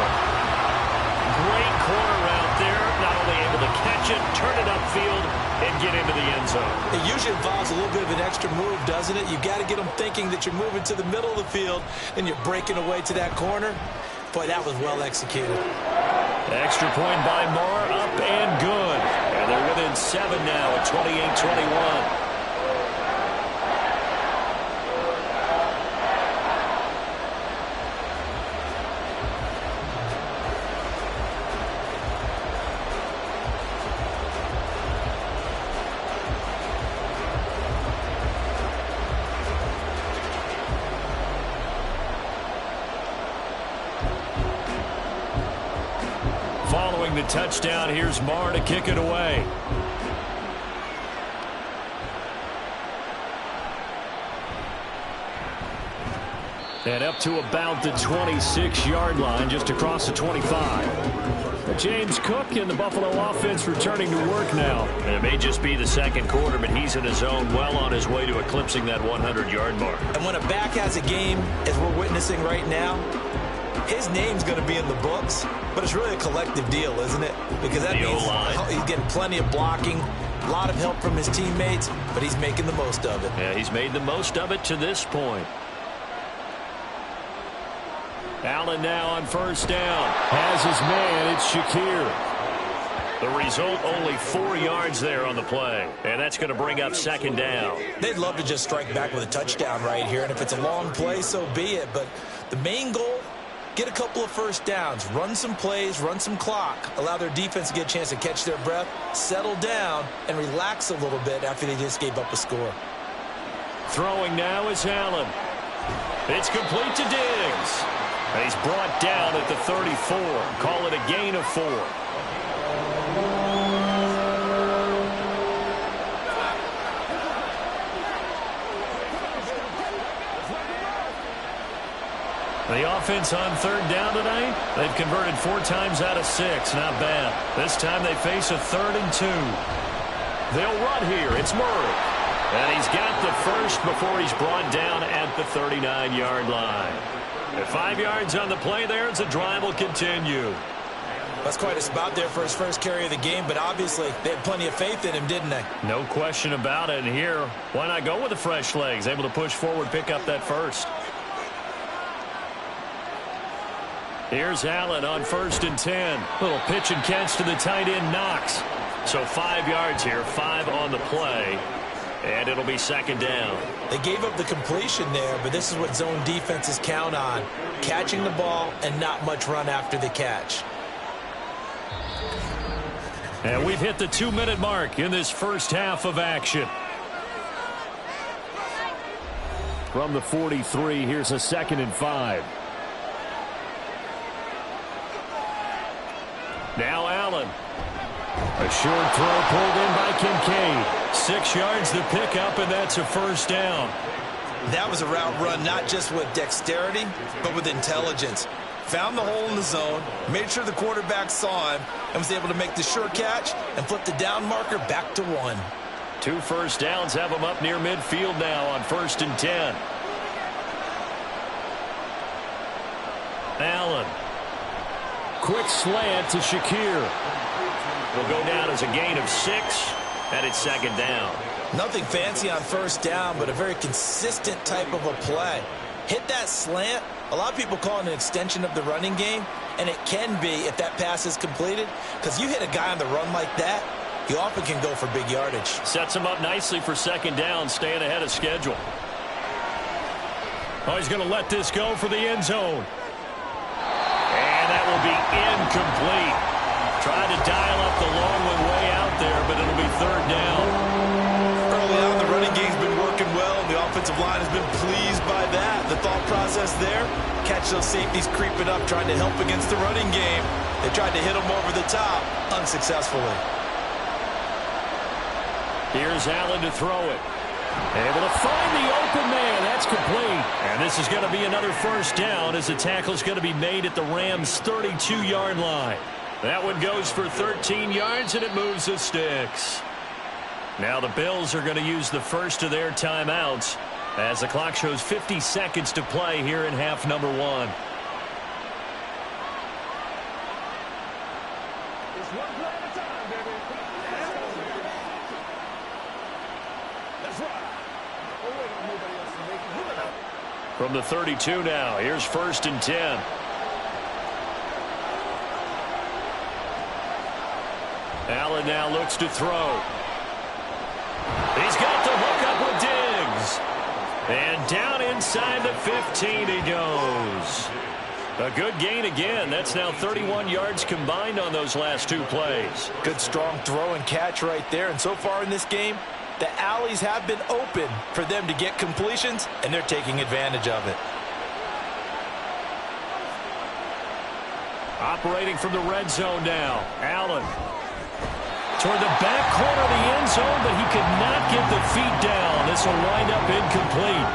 Great corner out there. Not only able to catch it, turn it upfield, and get into the end zone. It usually involves a little bit of an extra move, doesn't it? You've got to get them thinking that you're moving to the middle of the field and you're breaking away to that corner. Boy, that was well executed. Extra point by Moore, up and good. And they're within 7 now at 28-21. Following the touchdown, here's Marr to kick it away. And up to about the 26-yard line, just across the 25. James Cook and the Buffalo offense returning to work now. And it may just be the second quarter, but he's in his zone, well on his way to eclipsing that 100-yard mark. And when a back has a game, as we're witnessing right now, his name's going to be in the books, but it's really a collective deal, isn't it? Because that means he's getting plenty of blocking, a lot of help from his teammates, but he's making the most of it. Yeah, he's made the most of it to this point. Allen now on first down. Has his man, it's Shakir. The result, only 4 yards there on the play. And that's going to bring up second down. They'd love to just strike back with a touchdown right here, and if it's a long play, so be it. But the main goal, get a couple of first downs, run some plays, run some clock, allow their defense to get a chance to catch their breath, settle down, and relax a little bit after they just gave up a score. Throwing now is Allen. It's complete to Diggs. And he's brought down at the 34. Call it a gain of 4. The offense on third down tonight, they've converted 4 times out of 6. Not bad. This time they face a 3rd and 2. They'll run here. It's Murray. And he's got the first before he's brought down at the 39-yard line. At 5 yards on the play there, as the drive will continue. That's quite a spot there for his first carry of the game, but obviously they had plenty of faith in him, didn't they? No question about it. And here, why not go with the fresh legs? Able to push forward, pick up that first. Here's Allen on 1st and 10. Little pitch and catch to the tight end, Knox. So 5 yards here, 5 on the play. And it'll be second down. They gave up the completion there, but this is what zone defenses count on. Catching the ball and not much run after the catch. And we've hit the 2-minute mark in this first half of action. From the 43, here's a 2nd and 5. Now Allen. A short throw pulled in by Kincaid. 6 yards the pickup, and that's a first down. That was a route run not just with dexterity, but with intelligence. Found the hole in the zone, made sure the quarterback saw him, and was able to make the sure catch and flip the down marker back to 1. 2 first downs have him up near midfield now on 1st and 10. Allen. Quick slant to Shakir. Will go down as a gain of 6, and it's second down. Nothing fancy on first down, but a very consistent type of a play. Hit that slant. A lot of people call it an extension of the running game, and it can be if that pass is completed, because you hit a guy on the run like that, he often can go for big yardage. Sets him up nicely for second down, staying ahead of schedule. Oh, he's going to let this go for the end zone. And And that will be incomplete. Tried to dial up the long one way out there, but it'll be third down. Early on, the running game's been working well, and the offensive line has been pleased by that. The thought process there, catch those safeties creeping up, trying to help against the running game. They tried to hit them over the top, unsuccessfully. Here's Allen to throw it. Able to find the open man. That's complete. And this is going to be another first down as the tackle's going to be made at the Rams' 32-yard line. That one goes for 13 yards, and it moves the sticks. Now the Bills are going to use the first of their timeouts as the clock shows 50 seconds to play here in half number one. It's one play at a time, baby. That's right. Oh, wait, nobody else is making it. From the 32 now, here's 1st and 10. Allen now looks to throw. He's got the hook up with Diggs. And down inside the 15 he goes. A good gain again. That's now 31 yards combined on those last two plays. Good strong throw and catch right there. And so far in this game, the alleys have been open for them to get completions, and they're taking advantage of it. Operating from the red zone now. Allen. Toward the back corner of the end zone, but he could not get the feet down. This will wind up incomplete.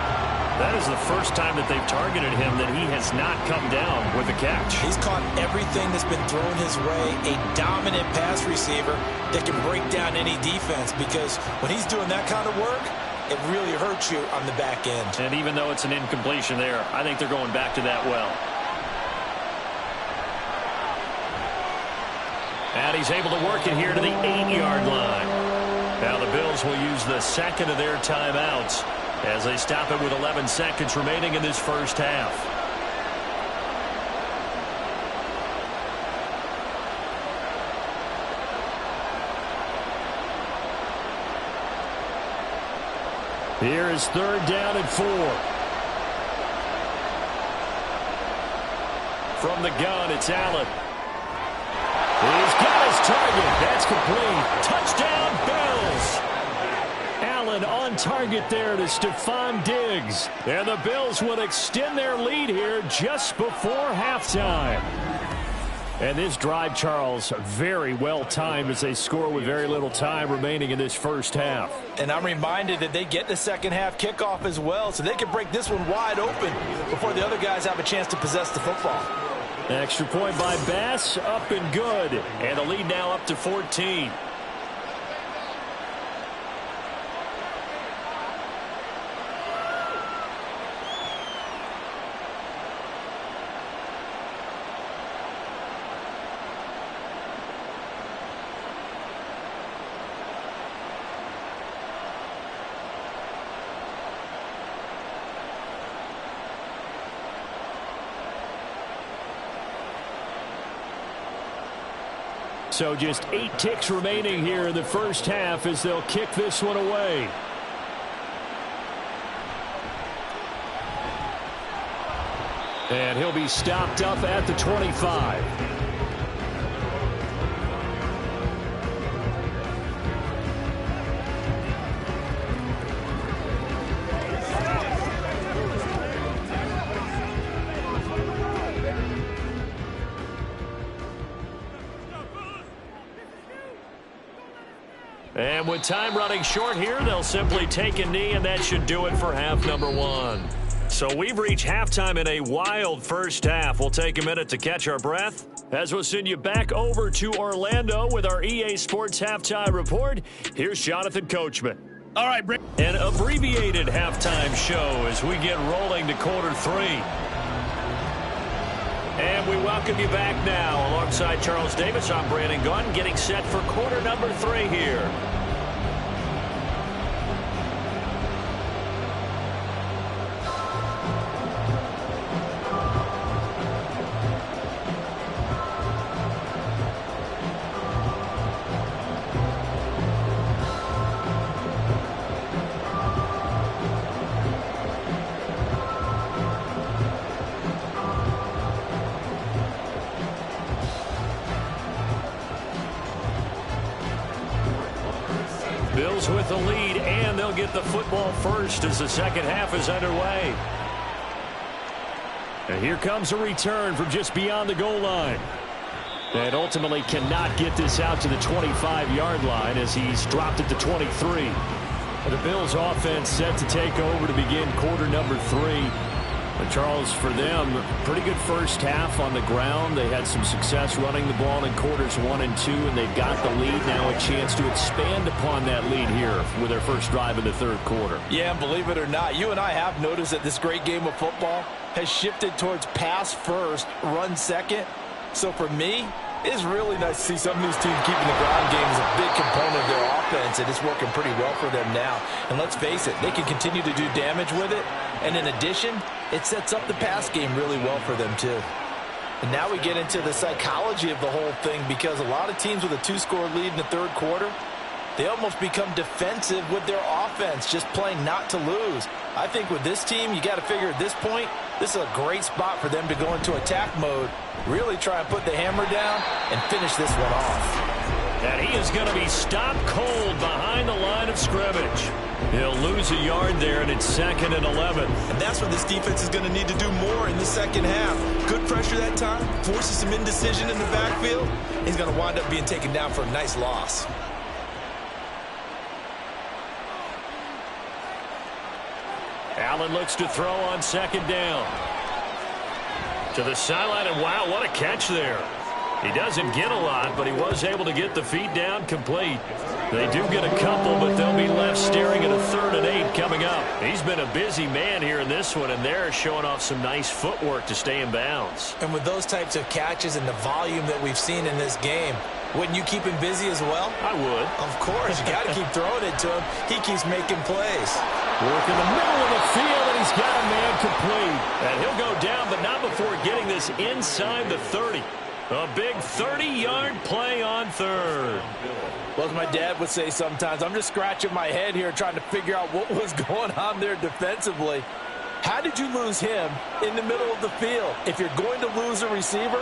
That is the first time that they've targeted him that he has not come down with a catch. He's caught everything that's been thrown his way. A dominant pass receiver that can break down any defense, because when he's doing that kind of work, it really hurts you on the back end. And even though it's an incompletion there, I think they're going back to that well. And he's able to work it here to the 8-yard line. Now the Bills will use the second of their timeouts as they stop it with 11 seconds remaining in this first half. Here is 3rd down and 4. From the gun, it's Allen. He's got his target. That's complete. Touchdown, Bills. Allen on target there to Stephon Diggs. And the Bills will extend their lead here just before halftime. And this drive, Charles, very well timed as they score with very little time remaining in this first half. And I'm reminded that they get the second half kickoff as well, so they can break this one wide open before the other guys have a chance to possess the football. Extra point by Bass, up and good. And the lead now up to 14. So just 8 ticks remaining here in the first half as they'll kick this one away. And he'll be stopped up at the 25. And with time running short here, they'll simply take a knee, and that should do it for half number one. So we've reached halftime in a wild first half. We'll take a minute to catch our breath as we'll send you back over to Orlando with our EA Sports Halftime Report. Here's Jonathan Coachman. All right, Brent. An abbreviated halftime show as we get rolling to quarter 3. And we welcome you back now. Alongside Charles Davis, I'm Brandon Gaudin, getting set for quarter number 3 here. Bills with the lead, and they'll get the football first as the second half is underway. And here comes a return from just beyond the goal line. And ultimately cannot get this out to the 25-yard line as he's dropped it to 23. The Bills offense set to take over to begin quarter number 3. But Charles, for them, pretty good first half on the ground. They had some success running the ball in quarters 1 and 2, and they've got the lead now, a chance to expand upon that lead here with their first drive in the third quarter. Yeah, and believe it or not, you and I have noticed that this great game of football has shifted towards pass first, run second. So for me, it's really nice to see some of these teams keeping the ground game as a big component of their offense, and it's working pretty well for them now. And let's face it, they can continue to do damage with it. And in addition, it sets up the pass game really well for them too. And now we get into the psychology of the whole thing, because a lot of teams with a 2-score lead in the third quarter, they almost become defensive with their offense, just playing not to lose. I think with this team, you got to figure at this point, this is a great spot for them to go into attack mode, really try and put the hammer down and finish this one off. And he is going to be stopped cold behind the line of scrimmage. He'll lose a yard there, and it's 2nd and 11. And that's what this defense is going to need to do more in the second half. Good pressure that time, forces some indecision in the backfield. He's going to wind up being taken down for a nice loss. Allen looks to throw on 2nd down. To the sideline, and wow, what a catch there. He doesn't get a lot, but he was able to get the feet down complete. They do get a couple, but they'll be left staring at a 3rd and 8 coming up. He's been a busy man here in this one, and they're showing off some nice footwork to stay in bounds. And with those types of catches and the volume that we've seen in this game, wouldn't you keep him busy as well? I would. Of course. You got to keep throwing it to him. He keeps making plays. Work in the middle of the field, and he's got a man complete. And he'll go down, but not before getting this inside the 30. A big 30-yard play on 3rd. Well, as my dad would say sometimes, I'm just scratching my head here trying to figure out what was going on there defensively. How did you lose him in the middle of the field? If you're going to lose a receiver,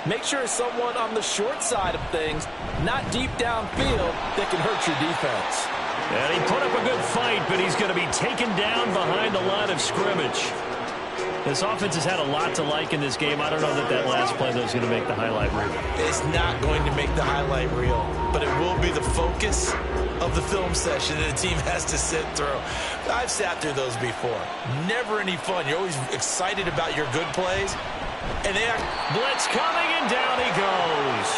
make sure it's someone on the short side of things, not deep downfield, that can hurt your defense. And he put up a good fight, but he's going to be taken down behind the line of scrimmage. This offense has had a lot to like in this game. I don't know that that last play, though, is going to make the highlight reel. It's not going to make the highlight reel, but it will be the focus of the film session that the team has to sit through. I've sat through those before. Never any fun. You're always excited about your good plays. And they are... Blitz coming, and down he goes.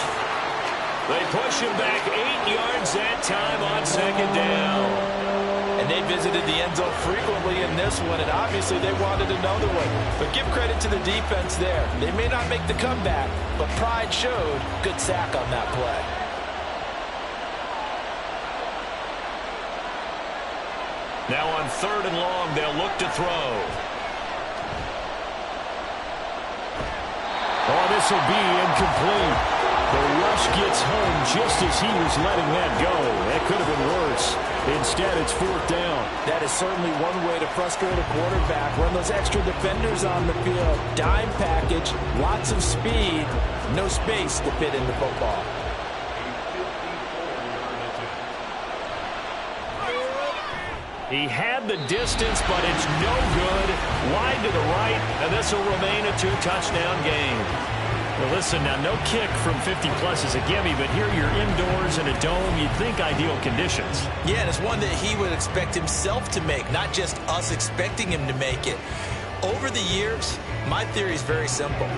They push him back 8 yards that time on 2nd down. And they visited the end zone frequently in this one, and obviously they wanted another one. But give credit to the defense there. They may not make the comeback, but pride showed. Good sack on that play. Now on 3rd and long, they'll look to throw. Oh, this will be incomplete. The rush gets home just as he was letting that go. That could have been worse. Instead, it's 4th down. That is certainly one way to frustrate a quarterback. Run those extra defenders on the field. Dime package, lots of speed, no space to fit in the football. He had the distance, but it's no good. Wide to the right, and this will remain a 2-touchdown game. Well, listen, now no kick from 50-plus is a gimme, but here you're indoors in a dome. You'd think ideal conditions. Yeah, and it's one that he would expect himself to make, not just us expecting him to make it. Over the years, my theory is very simple.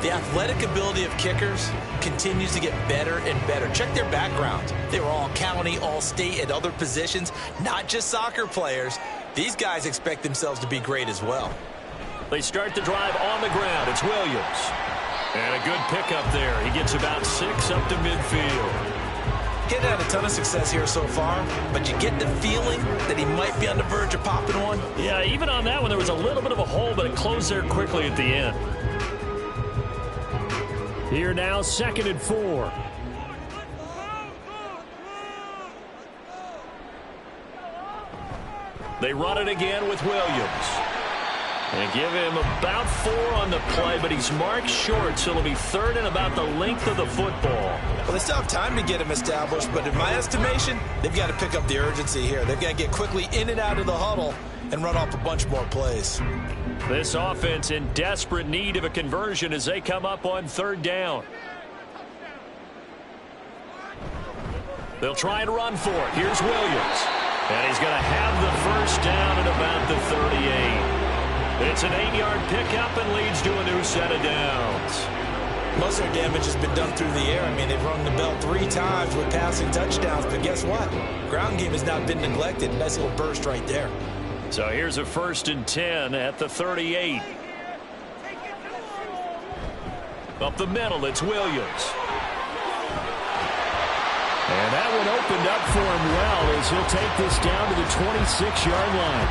The athletic ability of kickers continues to get better and better. Check their backgrounds. They were all county, all state, at other positions, not just soccer players. These guys expect themselves to be great as well. They start the drive on the ground. It's Williams. And a good pickup there. He gets about 6 up to midfield. He hasn't had a ton of success here so far, but you get the feeling that he might be on the verge of popping one. Yeah, even on that one, there was a little bit of a hole, but it closed there quickly at the end. Here now, 2nd and 4. They run it again with Williams. They give him about 4 on the play, but he's marked short, so it'll be 3rd and about the length of the football. Well, they still have time to get him established, but in my estimation, they've got to pick up the urgency here. They've got to get quickly in and out of the huddle and run off a bunch more plays. This offense in desperate need of a conversion as they come up on 3rd down. They'll try and run for it. Here's Williams. And he's going to have the 1st down at about the 38. It's an 8-yard pickup and leads to a new set of downs. Most of their damage has been done through the air. I mean, they've rung the bell 3 times with passing touchdowns, but guess what? Ground game has not been neglected. Nice little burst right there. So here's a 1st and 10 at the 38. Up the middle, it's Williams. And that one opened up for him well as he'll take this down to the 26-yard line.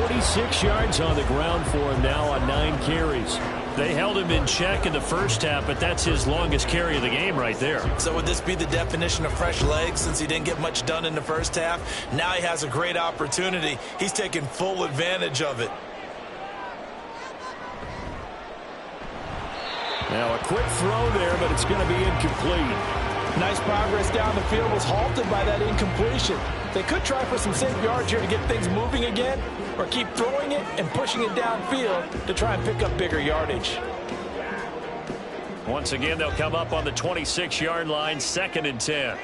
46 yards on the ground for him now on 9 carries. They held him in check in the first half, but that's his longest carry of the game right there. So would this be the definition of fresh legs since he didn't get much done in the first half? Now he has a great opportunity. He's taking full advantage of it. Now a quick throw there, but it's going to be incomplete. Nice progress down the field was halted by that incompletion. They could try for some safe yards here to get things moving again, or keep throwing it and pushing it downfield to try and pick up bigger yardage. Once again, they'll come up on the 26-yard line, 2nd and 10.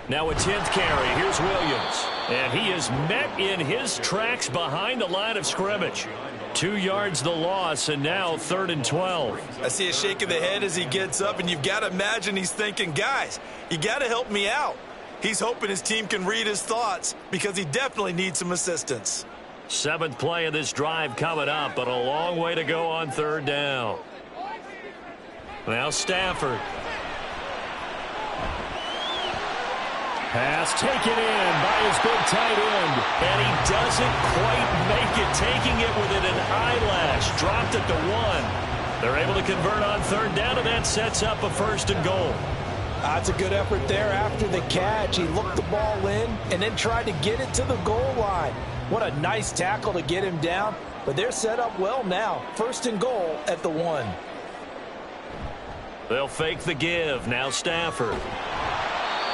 Now a 10th carry. Here's Williams. And he is met in his tracks behind the line of scrimmage. 2 yards the loss, and now 3rd and 12. I see a shake of the head as he gets up, and you've got to imagine he's thinking, guys, you got to help me out. He's hoping his team can read his thoughts because he definitely needs some assistance. 7th play of this drive coming up, but a long way to go on 3rd down. Now Stafford. Pass taken in by his big tight end. And he doesn't quite make it, taking it within an eyelash. Dropped at the 1. They're able to convert on 3rd down, and that sets up a 1st and goal. That's a good effort there after the catch. He looked the ball in and then tried to get it to the goal line. What a nice tackle to get him down. But they're set up well now. 1st and goal at the 1. They'll fake the give. Now Stafford.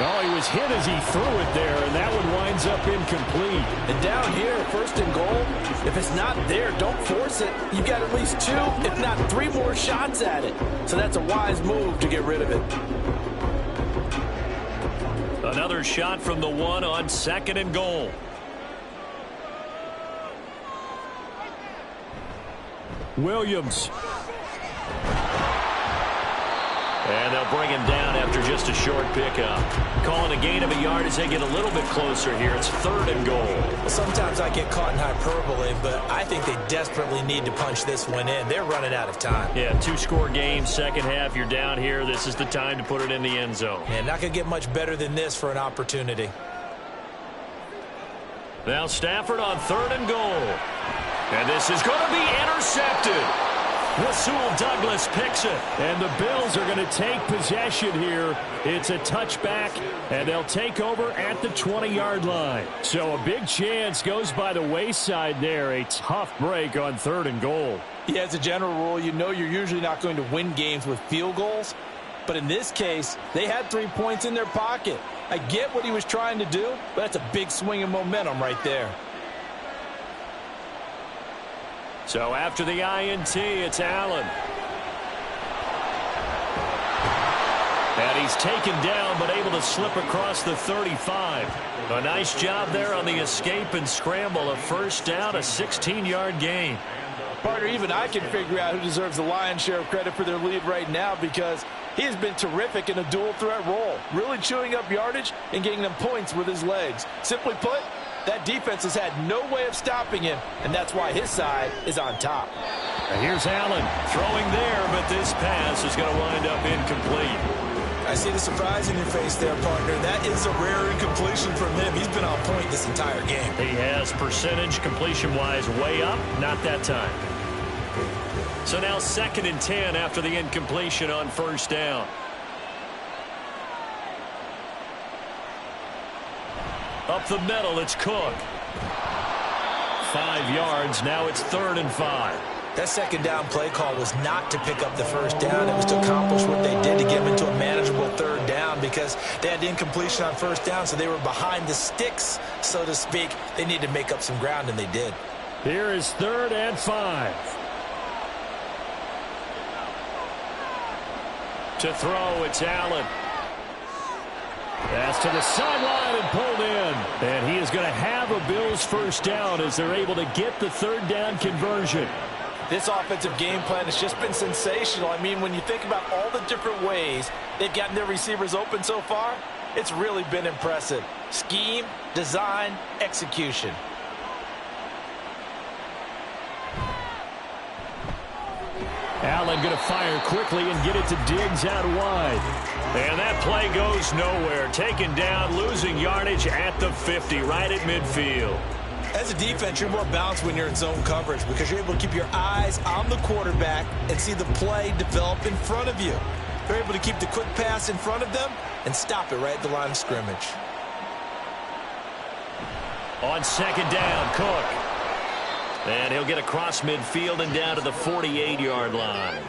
Oh, he was hit as he threw it there, and that one winds up incomplete. And down here, 1st and goal, if it's not there, don't force it. You've got at least 2, if not 3 more shots at it. So that's a wise move to get rid of it. Another shot from the 1 on 2nd and goal. Williams. And they'll bring him down after just a short pickup. Calling a gain of a yard as they get a little bit closer here. It's 3rd and goal. Well, sometimes I get caught in hyperbole, but I think they desperately need to punch this one in. They're running out of time. Yeah, 2-score game, second half. You're down here. This is the time to put it in the end zone. And not going to get much better than this for an opportunity. Now Stafford on 3rd and goal. And this is going to be intercepted. Rasul Douglas picks it. And the Bills are going to take possession here. It's a touchback, and they'll take over at the 20-yard line. So a big chance goes by the wayside there. A tough break on 3rd and goal. Yeah, as a general rule, you know you're usually not going to win games with field goals. But in this case, they had 3 points in their pocket. I get what he was trying to do, but that's a big swing of momentum right there. So after the INT, it's Allen. And he's taken down, but able to slip across the 35. A nice job there on the escape and scramble. A 1st down, a 16-yard gain. Partner, even I can figure out who deserves the lion's share of credit for their lead right now because he has been terrific in a dual threat role, really chewing up yardage and getting them points with his legs. Simply put, that defense has had no way of stopping him, and that's why his side is on top. And here's Allen throwing there, but this pass is going to wind up incomplete. I see the surprise in your face there, partner. That is a rare incompletion from him. He's been on point this entire game. He has percentage completion-wise way up, not that time. So now 2nd and 10 after the incompletion on 1st down. Up the middle, it's Cook. 5 yards. Now it's 3rd and 5. That second down play call was not to pick up the first down. It was to accomplish what they did to get them into a manageable 3rd down because they had incompletion on first down, so they were behind the sticks, so to speak. They needed to make up some ground, and they did. Here is 3rd and 5. To throw, it's Allen. Pass to the sideline and pulled in. And he is going to have a Bills first down as they're able to get the 3rd down conversion. This offensive game plan has just been sensational. I mean, when you think about all the different ways they've gotten their receivers open so far, it's really been impressive. Scheme, design, execution. Allen going to fire quickly and get it to Diggs out wide. And that play goes nowhere. Taken down, losing yardage at the 50, right at midfield. As a defense, you're more balanced when you're in zone coverage because you're able to keep your eyes on the quarterback and see the play develop in front of you. They're able to keep the quick pass in front of them and stop it right at the line of scrimmage. On 2nd down, Cook. And he'll get across midfield and down to the 48-yard line.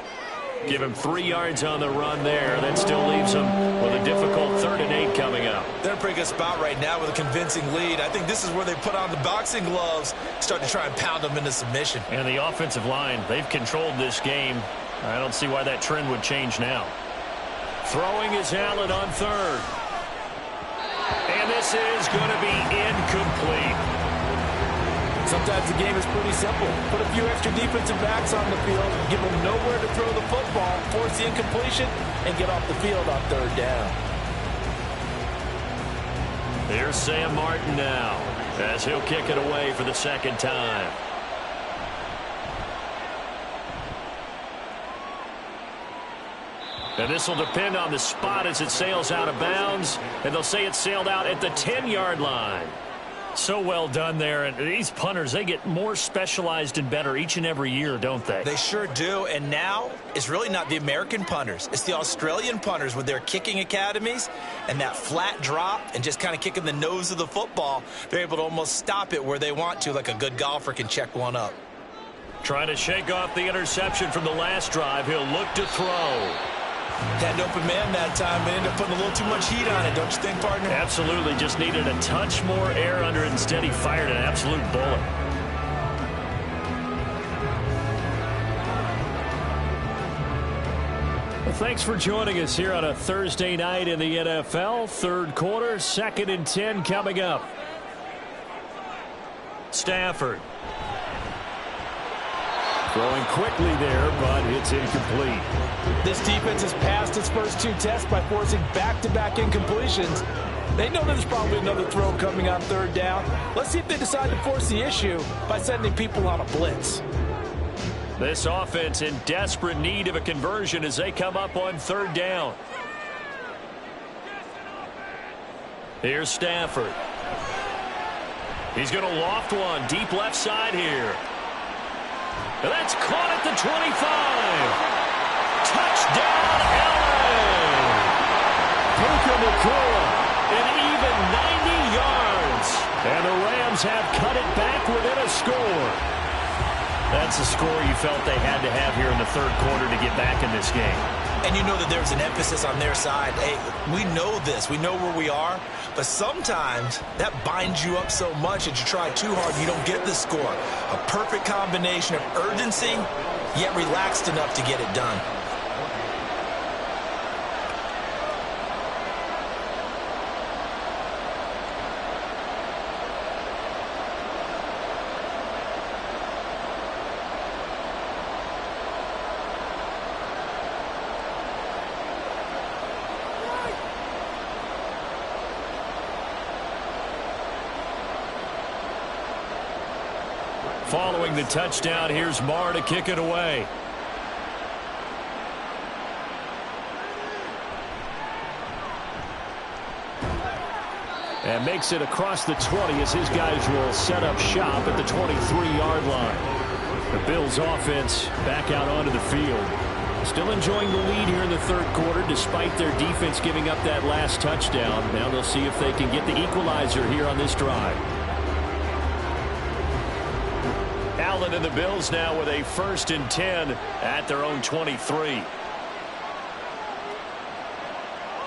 Give him 3 yards on the run there. That still leaves him with a difficult 3rd and 8 coming up. They're in a pretty good spot right now with a convincing lead. I think this is where they put on the boxing gloves, start to try and pound them into submission. And the offensive line, they've controlled this game. I don't see why that trend would change now. Throwing is Allen on 3rd. And this is going to be incomplete. Sometimes the game is pretty simple. Put a few extra defensive backs on the field, give them nowhere to throw the football, force the incompletion, and get off the field on 3rd down. Here's Sam Martin now as he'll kick it away for the 2nd time. And this will depend on the spot as it sails out of bounds, and they'll say it sailed out at the 10-yard line. So well done there. And these punters, they get more specialized and better each and every year, don't they? They sure do. And now it's really not the American punters. It's the Australian punters with their kicking academies and that flat drop and just kind of kicking the nose of the football. They're able to almost stop it where they want to, like a good golfer can check one up. Trying to shake off the interception from the last drive. He'll look to throw. Had an open man that time, but ended up putting a little too much heat on it, don't you think, partner? Absolutely. Just needed a touch more air under it. Instead, he fired an absolute bullet. Well, thanks for joining us here on a Thursday night in the NFL. 3rd quarter, 2nd and 10 coming up. Stafford. Throwing quickly there, but it's incomplete. This defense has passed its first 2 tests by forcing back-to-back incompletions. They know there's probably another throw coming on 3rd down. Let's see if they decide to force the issue by sending people on a blitz. This offense in desperate need of a conversion as they come up on 3rd down. Here's Stafford. He's going to loft one deep left side here. And that's caught at the 25. Touchdown, Allen. Puka Nacua, an even 90 yards. And the Rams have cut it back within a score. That's a score you felt they had to have here in the 3rd quarter to get back in this game. And you know that there's an emphasis on their side. Hey, we know this. We know where we are. But sometimes that binds you up so much that you try too hard and you don't get the score. A perfect combination of urgency, yet relaxed enough to get it done. Following the touchdown, here's Marr to kick it away. And makes it across the 20 as his guys will set up shop at the 23-yard line. The Bills offense back out onto the field. Still enjoying the lead here in the 3rd quarter despite their defense giving up that last touchdown. Now they'll see if they can get the equalizer here on this drive. Allen and the Bills now with a 1st and 10 at their own 23.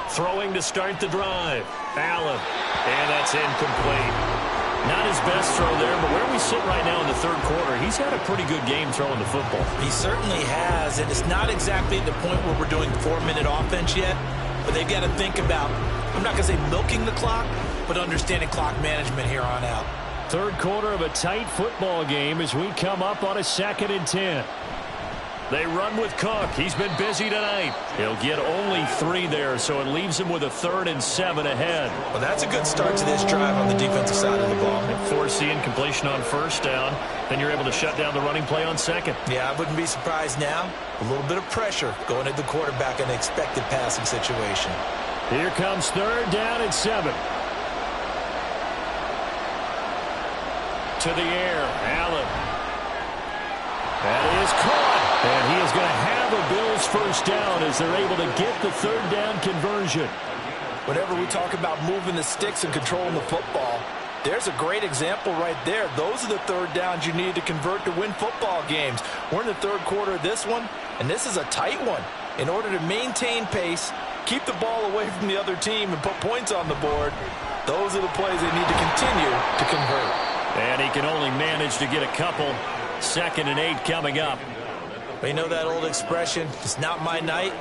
Throwing to start the drive. Allen. And that's incomplete. Not his best throw there, but where we sit right now in the 3rd quarter, he's had a pretty good game throwing the football. He certainly has, and it's not exactly at the point where we're doing 4-minute offense yet, but they've got to think about, I'm not going to say milking the clock, but understanding clock management here on out. 3rd quarter of a tight football game as we come up on a 2nd and 10. They run with Cook. He's been busy tonight. He'll get only 3 there, so it leaves him with a 3rd and 7 ahead. Well, that's a good start to this drive on the defensive side of the ball. Force the incompletion on 1st down. Then you're able to shut down the running play on 2nd. Yeah, I wouldn't be surprised now. A little bit of pressure going at the quarterback in an expected passing situation. Here comes 3rd down and 7. To the air, Allen. That is caught. And he is going to have a Bills 1st down as they're able to get the 3rd down conversion. Whenever we talk about moving the sticks and controlling the football, there's a great example right there. Those are the 3rd downs you need to convert to win football games. We're in the 3rd quarter of this one, and this is a tight one. In order to maintain pace, keep the ball away from the other team, and put points on the board, those are the plays they need to continue to convert. And he can only manage to get a couple. 2nd and 8 coming up. But you know that old expression, it's not my night?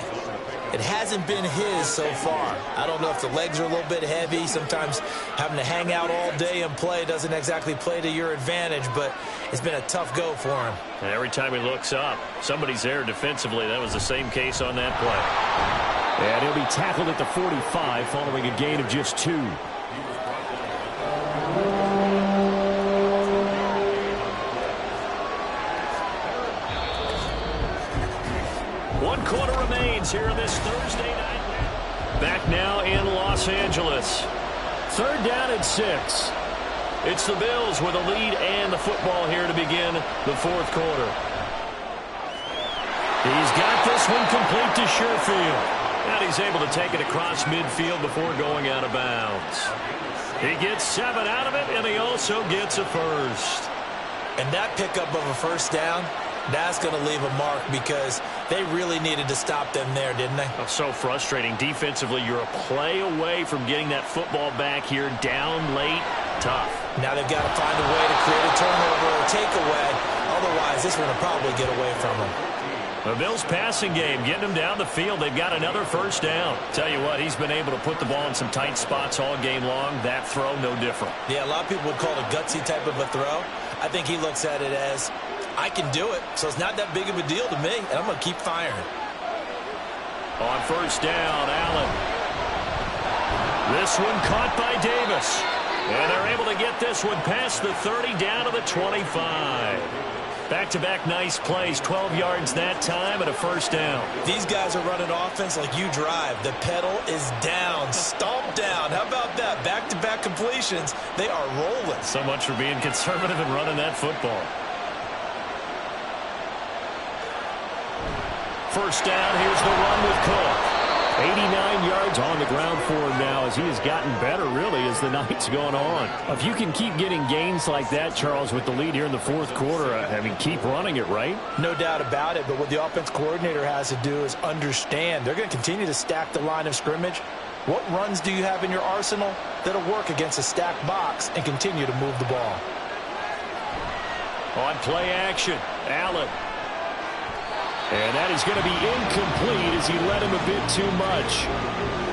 It hasn't been his so far. I don't know if the legs are a little bit heavy. Sometimes having to hang out all day and play doesn't exactly play to your advantage, but it's been a tough go for him. And every time he looks up, somebody's there defensively. That was the same case on that play. And he'll be tackled at the 45 following a gain of just 2. 1 quarter remains here in this Thursday night. Back now in Los Angeles. 3rd down and 6. It's the Bills with a lead and the football here to begin the 4th quarter. He's got this one complete to Sherfield. And he's able to take it across midfield before going out of bounds. He gets 7 out of it, and he also gets a 1st. And that pickup of a 1st down, that's going to leave a mark because they really needed to stop them there, didn't they? Oh, so frustrating. Defensively, you're a play away from getting that football back here down late. Tough. Now they've got to find a way to create a turnover or a takeaway. Otherwise, this one will probably get away from them. The Bills passing game, getting them down the field. They've got another 1st down. Tell you what, he's been able to put the ball in some tight spots all game long. That throw, no different. Yeah, a lot of people would call it a gutsy type of a throw. I think he looks at it as, I can do it, so it's not that big of a deal to me, and I'm going to keep firing. On 1st down, Allen. This one caught by Davis. And they're able to get this one past the 30 down to the 25. Back-to-back nice plays, 12 yards that time and a 1st down. These guys are running offense like you drive. The pedal is down, stomped down. How about that? Back-to-back completions. They are rolling. So much for being conservative and running that football. 1st down, here's the run with Cook. 89 yards on the ground for him now as he has gotten better, really, as the night's gone on. If you can keep getting gains like that, Charles, with the lead here in the 4th quarter, I mean, keep running it, right? No doubt about it, but what the offense coordinator has to do is understand. They're going to continue to stack the line of scrimmage. What runs do you have in your arsenal that'll work against a stacked box and continue to move the ball? On play action, Allen. And that is going to be incomplete as he led him a bit too much.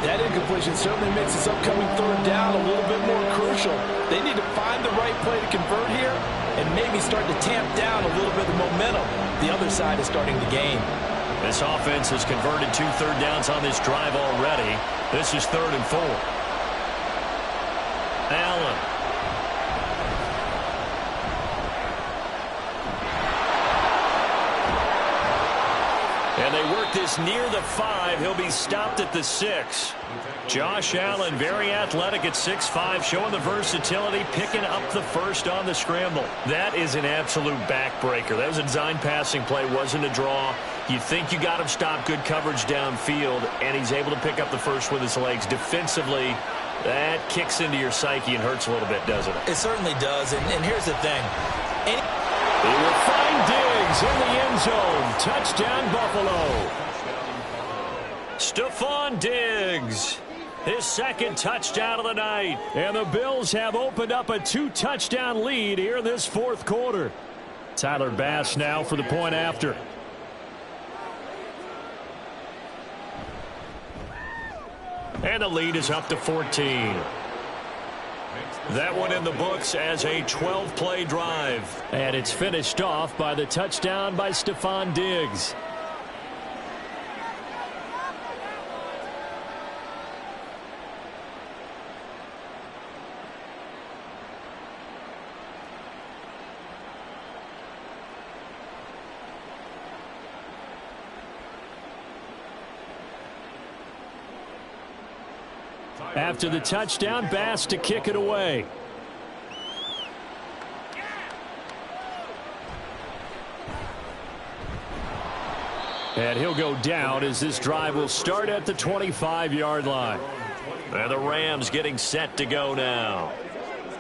That incompletion certainly makes this upcoming 3rd down a little bit more crucial. They need to find the right play to convert here and maybe start to tamp down a little bit of the momentum the other side is starting to gain. This offense has converted 2 3rd downs on this drive already. This is 3rd and 4. Allen. And they work this near the 5. He'll be stopped at the 6. Josh Allen, very athletic at 6'5", showing the versatility, picking up the 1st on the scramble. That is an absolute backbreaker. That was a design passing play, wasn't a draw. You think you got him stopped, good coverage downfield, and he's able to pick up the 1st with his legs. Defensively, that kicks into your psyche and hurts a little bit, doesn't it? It certainly does, and here's the thing. He will find Diggs in the end zone. Touchdown, Buffalo. Stephon Diggs, his second touchdown of the night. And the Bills have opened up a 2-touchdown lead here in this fourth quarter. Tyler Bass now for the point after. And the lead is up to 14. That one in the books as a 12-play drive. And it's finished off by the touchdown by Stephon Diggs. After the touchdown, Bass to kick it away. And he'll go down as this drive will start at the 25-yard line. And the Rams getting set to go now.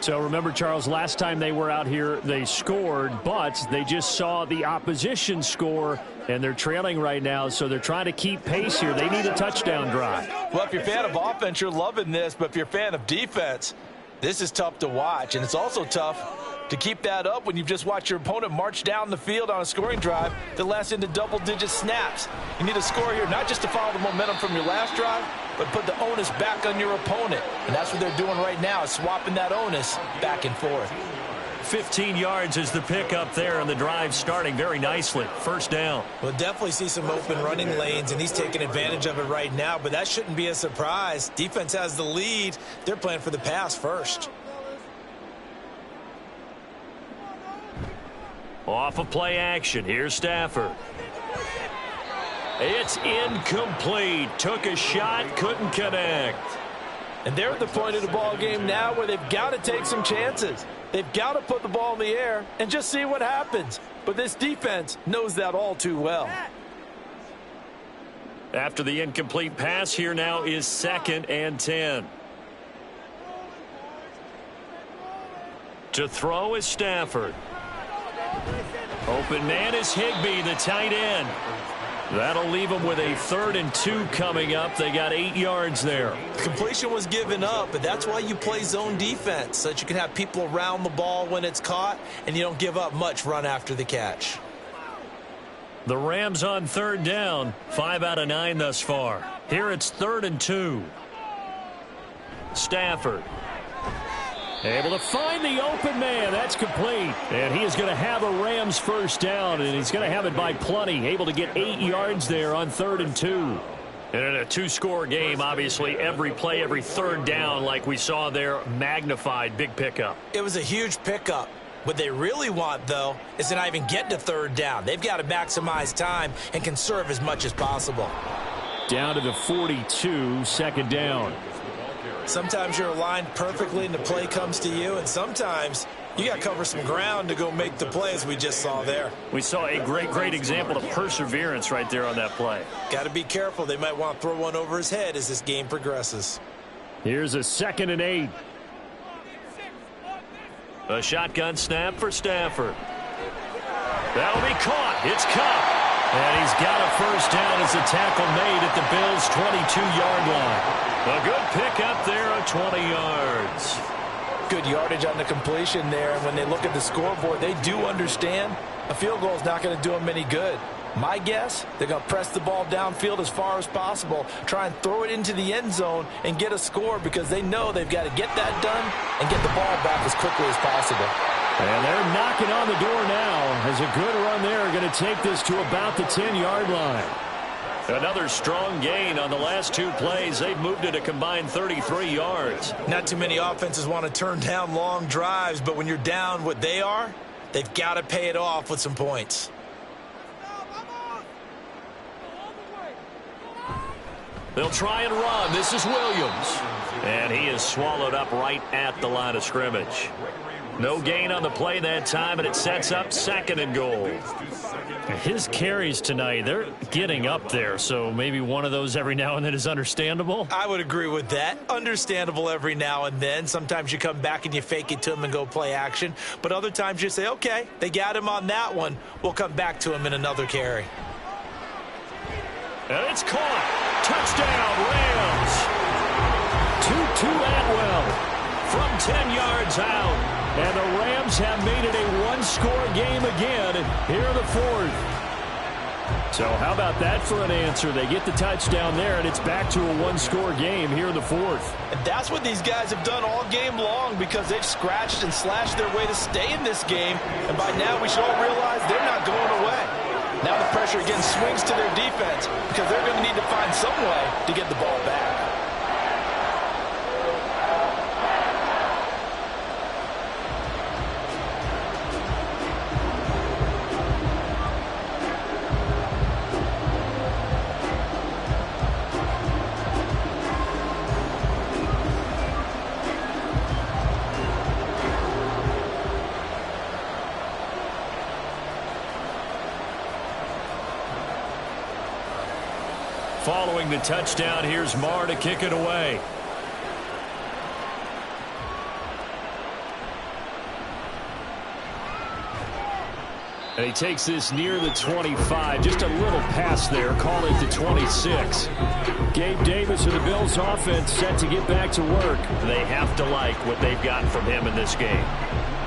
So remember, Charles, last time they were out here, they scored, but they just saw the opposition score, and they're trailing right now, so they're trying to keep pace here. They need a touchdown drive. Well, if you're a fan of offense, you're loving this, but if you're a fan of defense, this is tough to watch, and it's also tough to keep that up when you've just watched your opponent march down the field on a scoring drive that lasts into double-digit snaps. You need a score here, not just to follow the momentum from your last drive, but put the onus back on your opponent. And that's what they're doing right now, is swapping that onus back and forth. 15 yards is the pickup there, and the drive starting very nicely. First down. We'll definitely see some open running lanes, and he's taking advantage of it right now, but that shouldn't be a surprise. Defense has the lead. They're playing for the pass first. Off of play action. Here's Stafford. It's incomplete. Took a shot, couldn't connect. And they're at the point of the ball game now where they've got to take some chances. They've got to put the ball in the air and just see what happens. But this defense knows that all too well. After the incomplete pass, here now is 2nd and 10. To throw is Stafford. Open man is Higbee, the tight end. That'll leave them with a 3rd and 2 coming up. They got 8 yards there. The completion was given up, but that's why you play zone defense, so that you can have people around the ball when it's caught, and you don't give up much run after the catch. The Rams on 3rd down, 5 out of 9 thus far. Here it's 3rd and 2. Stafford. Able to find the open man. That's complete. And he is going to have a Rams first down, and he's going to have it by plenty. Able to get 8 yards there on 3rd and 2. And in a 2-score game, obviously, every play, every 3rd down, like we saw there, magnified. Big pickup. It was a huge pickup. What they really want, though, is to not even get to 3rd down. They've got to maximize time and conserve as much as possible. Down to the 42, 2nd down. Sometimes you're aligned perfectly and the play comes to you, and sometimes you got to cover some ground to go make the play, as we just saw there. We saw a great example of perseverance right there on that play. Got to be careful. They might want to throw one over his head as this game progresses. Here's a 2nd and 8. A shotgun snap for Stafford. That'll be caught. It's Kupp. And he's got a first down as a tackle made at the Bills' 22-yard line. A good pickup there of 20 yards. Good yardage on the completion there, and when they look at the scoreboard, they do understand a field goal is not going to do them any good. My guess, they're going to press the ball downfield as far as possible, try and throw it into the end zone and get a score, because they know they've got to get that done and get the ball back as quickly as possible. And they're knocking on the door now as a good run there going to take this to about the 10-yard line. Another strong gain on the last 2 plays. They've moved it a combined 33 yards. Not too many offenses want to turn down long drives, but when you're down what they are, they've got to pay it off with some points. They'll try and run. This is Williams. And he is swallowed up right at the line of scrimmage. No gain on the play that time, and it sets up 2nd and goal. His carries tonight, they're getting up there, so maybe one of those every now and then is understandable. I would agree with that. Understandable every now and then. Sometimes you come back and you fake it to him and go play action. But other times you say, okay, they got him on that one. We'll come back to him in another carry. And it's caught. Touchdown, Rams. Tutu Atwell from 10 yards out. And the Rams have made it a one-score game again here in the 4th. So how about that for an answer? They get the touchdown there, and it's back to a one-score game here in the 4th. And that's what these guys have done all game long, because they've scratched and slashed their way to stay in this game. And by now we should all realize they're not going away. Now the pressure again swings to their defense, because they're going to need to find some way to get the ball back. Following the touchdown, here's Marr to kick it away. And he takes this near the 25. Just a little pass there. Call it the 26. Gabe Davis of the Bills offense set to get back to work. They have to like what they've gotten from him in this game.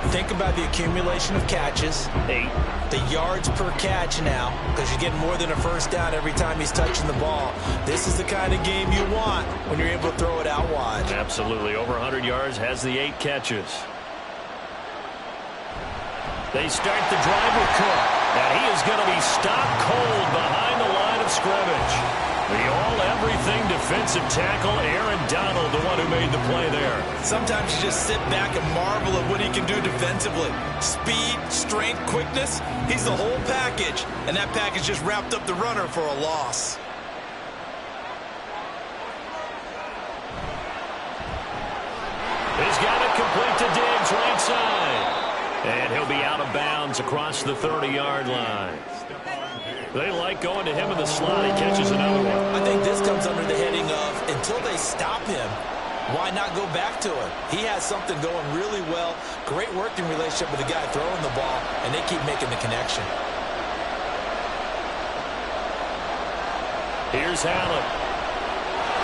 Think about the accumulation of catches. 8. The yards per catch now, because you get more than a first down every time he's touching the ball. This is the kind of game you want when you're able to throw it out wide. Absolutely. Over 100 yards, has the 8 catches. They start the drive with Cook. And he is going to be stopped cold behind the line of scrimmage. The all-everything defensive tackle, Aaron Donald, the one who made the play there. Sometimes you just sit back and marvel at what he can do defensively. Speed, strength, quickness, he's the whole package. And that package just wrapped up the runner for a loss. He's got it complete to Diggs, right side. And he'll be out of bounds across the 30-yard line. They like going to him in the slot. He catches another one. I think this comes under the heading of, until they stop him, why not go back to him? He has something going really well. Great working relationship with the guy throwing the ball, and they keep making the connection. Here's Allen.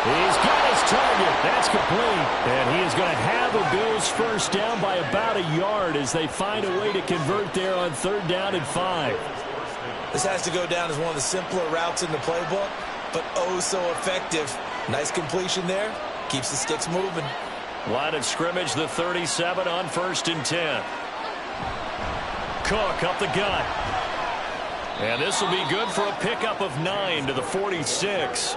He's got his target. That's complete. And he is going to have a Bills first down by about a yard as they find a way to convert there on 3rd down and 5. This has to go down as one of the simpler routes in the playbook, but oh so effective. Nice completion there. Keeps the sticks moving. Line of scrimmage, the 37 on 1st and 10. Cook up the gut. And this will be good for a pickup of 9 to the 46.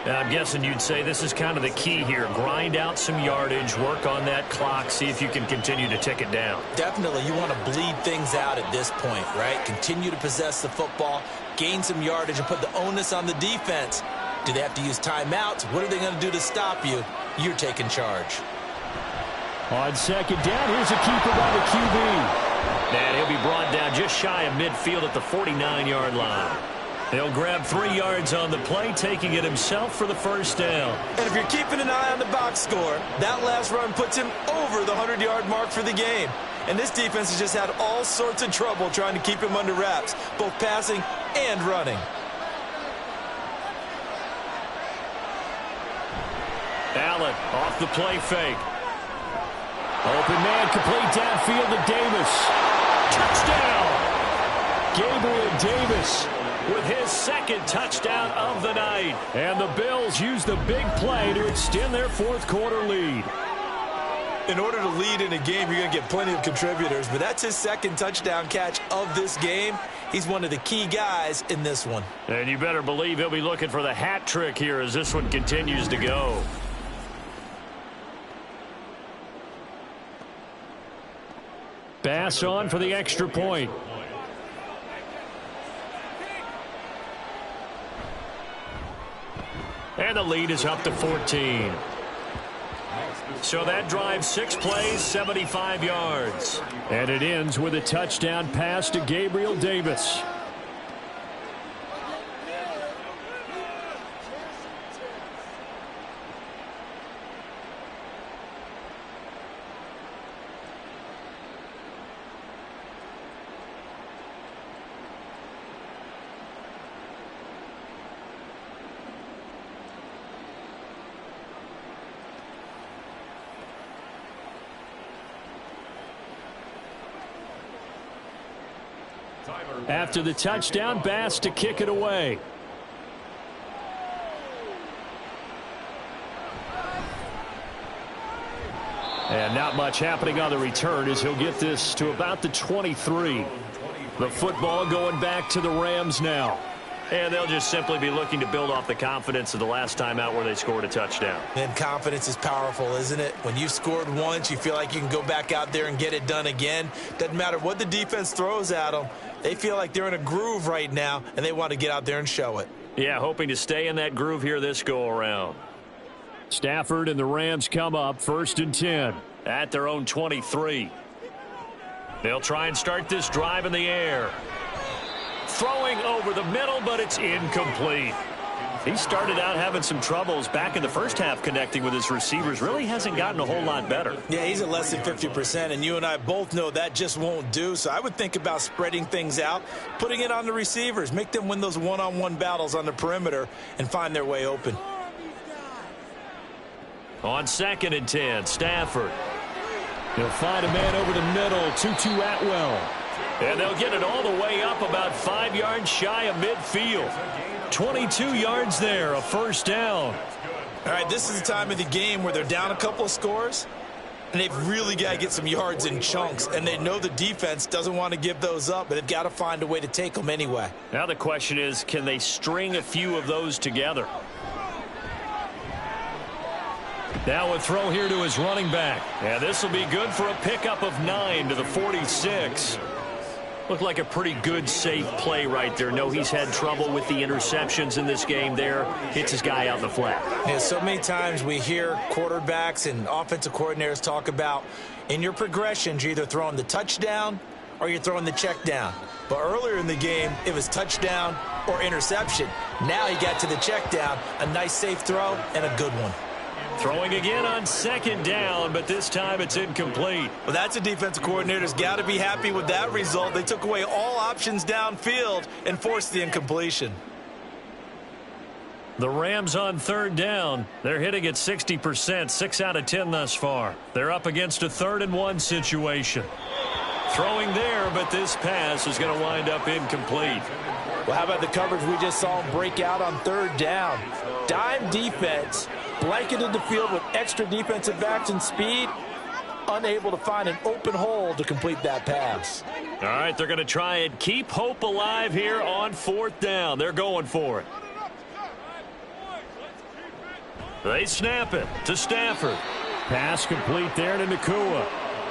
And I'm guessing you'd say this is kind of the key here. Grind out some yardage, work on that clock, see if you can continue to tick it down. Definitely, you want to bleed things out at this point, right? Continue to possess the football, gain some yardage, and put the onus on the defense. Do they have to use timeouts? What are they going to do to stop you? You're taking charge. On 2nd down, here's a keeper by the QB. And he'll be brought down just shy of midfield at the 49-yard line. He'll grab 3 yards on the play, taking it himself for the first down. And if you're keeping an eye on the box score, that last run puts him over the 100-yard mark for the game. And this defense has just had all sorts of trouble trying to keep him under wraps, both passing and running. Allen off the play fake. Open man complete downfield to Davis. Touchdown! Gabriel Davis with his 2nd touchdown of the night. And the Bills use the big play to extend their 4th quarter lead. In order to lead in a game, you're going to get plenty of contributors, but that's his 2nd touchdown catch of this game. He's one of the key guys in this one. And you better believe he'll be looking for the hat trick here as this one continues to go. Bass on for the extra point. And the lead is up to 14. So that drive, 6 plays, 75 yards. And it ends with a touchdown pass to Gabriel Davis. After the touchdown, Bass to kick it away. And not much happening on the return as he'll get this to about the 23. The football going back to the Rams now. And they'll just simply be looking to build off the confidence of the last time out where they scored a touchdown. And confidence is powerful, isn't it? When you've scored once, you feel like you can go back out there and get it done again. Doesn't matter what the defense throws at them. They feel like they're in a groove right now, and they want to get out there and show it. Yeah, hoping to stay in that groove here this go-around. Stafford and the Rams come up 1st and 10. At their own 23. They'll try and start this drive in the air. Throwing over the middle, but it's incomplete. He started out having some troubles back in the first half connecting with his receivers. Really hasn't gotten a whole lot better. Yeah, he's at less than 50%, and you and I both know that just won't do. So I would think about spreading things out, putting it on the receivers, make them win those one-on-one battles on the perimeter and find their way open. On 2nd and 10, Stafford. He'll find a man over the middle, Tutu Atwell. And they'll get it all the way up about 5 yards shy of midfield. 22 yards there, a 1st down. All right, this is the time of the game where they're down a couple of scores, and they've really got to get some yards in chunks, and they know the defense doesn't want to give those up, but they've got to find a way to take them anyway. Now the question is, can they string a few of those together? Now a throw here to his running back. Yeah, this will be good for a pickup of 9 to the 46. Looked like a pretty good, safe play right there. No, he's had trouble with the interceptions in this game there. Hits his guy out in the flat. Yeah, so many times we hear quarterbacks and offensive coordinators talk about in your progressions, you're either throwing the touchdown or you're throwing the check down. But earlier in the game, it was touchdown or interception. Now he got to the check down, a nice safe throw and a good one. Throwing again on 2nd down, but this time it's incomplete. Well, that's a defensive coordinator's got to be happy with that result. They took away all options downfield and forced the incompletion. The Rams on 3rd down. They're hitting at 60%, 6 out of 10 thus far. They're up against a 3rd and 1 situation. Throwing there, but this pass is going to wind up incomplete. Well, how about the coverage we just saw him break out on 3rd down? Dime defense, blanketed the field with extra defensive backs and speed, unable to find an open hole to complete that pass. All right, they're going to try and keep hope alive here on 4th down. They're going for it. They snap it to Stafford. Pass complete there to Nacua.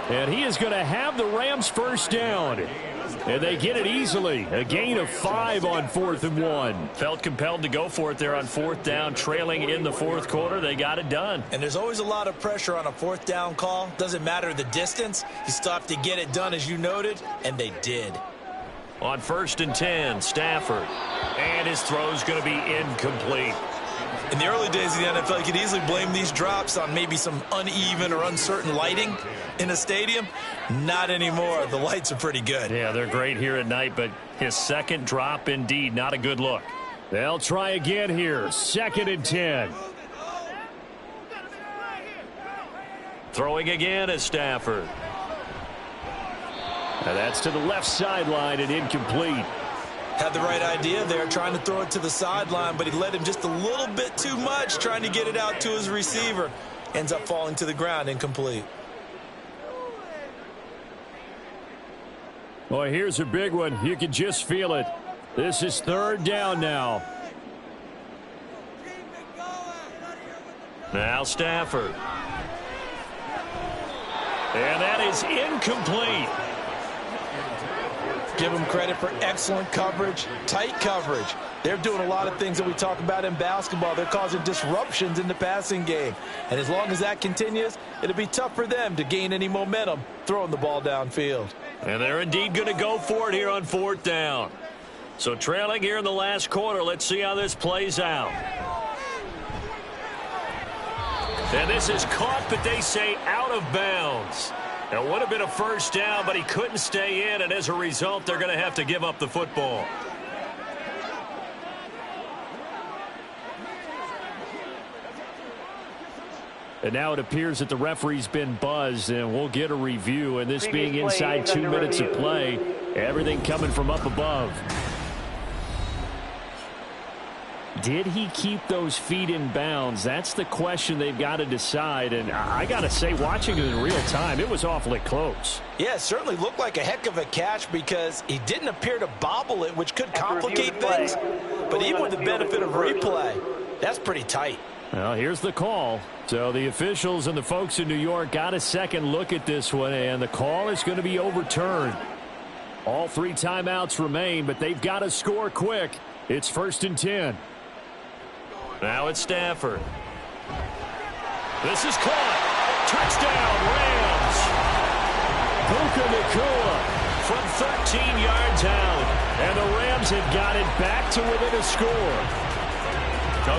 And he is going to have the Rams 1st down. And they get it easily. A gain of 5 on 4th and 1. Felt compelled to go for it there on 4th down, trailing in the 4th quarter. They got it done. And there's always a lot of pressure on a 4th down call. Doesn't matter the distance. You still have to get it done, as you noted, and they did. On 1st and 10, Stafford. And his throw's going to be incomplete. In the early days of the NFL, you could easily blame these drops on maybe some uneven or uncertain lighting in a stadium. Not anymore. The lights are pretty good. Yeah, they're great here at night, but his 2nd drop, indeed, not a good look. They'll try again here. 2nd and 10. Throwing again is Stafford. Now that's to the left sideline and incomplete. Had the right idea there, trying to throw it to the sideline, but he led him just a little bit too much, trying to get it out to his receiver. Ends up falling to the ground, incomplete. Boy, here's a big one. You can just feel it. This is 3rd down now. Now Stafford. And that is incomplete. Give them credit for excellent coverage, tight coverage. They're doing a lot of things that we talk about in basketball. They're causing disruptions in the passing game. And as long as that continues, it'll be tough for them to gain any momentum throwing the ball downfield. And they're indeed going to go for it here on 4th down. So trailing here in the last quarter, let's see how this plays out. And this is caught, but they say out of bounds. It would have been a first down, but he couldn't stay in, and as a result, they're going to have to give up the football. And now it appears that the referee's been buzzed, and we'll get a review. And this being inside 2 minutes of play, everything coming from up above. Did he keep those feet in bounds? That's the question they've got to decide. And I got to say, watching it in real time, it was awfully close. Yeah, it certainly looked like a heck of a catch because he didn't appear to bobble it, which could complicate things. But even with the benefit of replay, that's pretty tight. Well, here's the call. So the officials and the folks in New York got a second look at this one, and the call is going to be overturned. All 3 timeouts remain, but they've got to score quick. It's 1st and 10. Now it's Stafford. This is caught. Touchdown, Rams. Puka Nacua from 13 yards out. And the Rams have got it back to within a score.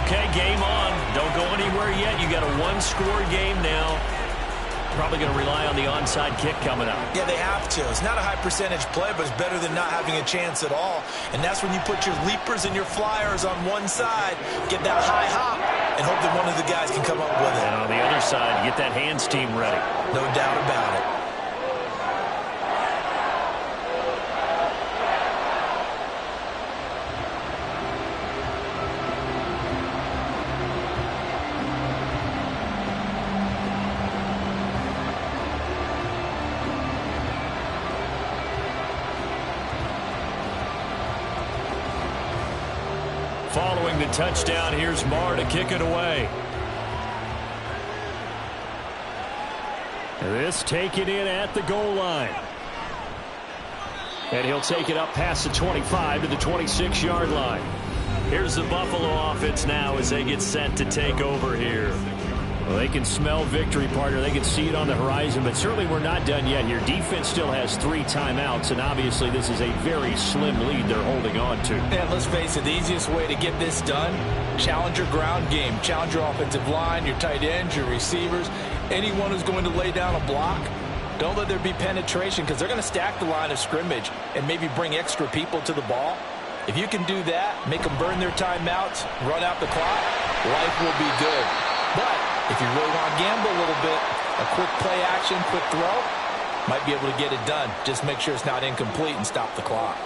Okay, game on. Don't go anywhere yet. You got a 1-score game now. Probably going to rely on the onside kick coming up. Yeah, they have to. It's not a high percentage play, but it's better than not having a chance at all. And that's when you put your leapers and your flyers on one side, get that high hop, and hope that one of the guys can come up with it. And on the other side, get that hands team ready. No doubt about it. Following the touchdown, here's Marr to kick it away. This taken in at the goal line. And he'll take it up past the 25 to the 26-yard line. Here's the Buffalo offense now as they get set to take over here. Well, they can smell victory, partner. They can see it on the horizon, but certainly we're not done yet here. Defense still has 3 timeouts, and obviously this is a very slim lead they're holding on to. And let's face it, the easiest way to get this done, challenge your ground game. Challenge your offensive line, your tight ends, your receivers, anyone who's going to lay down a block. Don't let there be penetration because they're going to stack the line of scrimmage and maybe bring extra people to the ball. If you can do that, make them burn their timeouts, run out the clock, life will be good. But if you really want to gamble a little bit, a quick play action, quick throw, might be able to get it done. Just make sure it's not incomplete and stop the clock.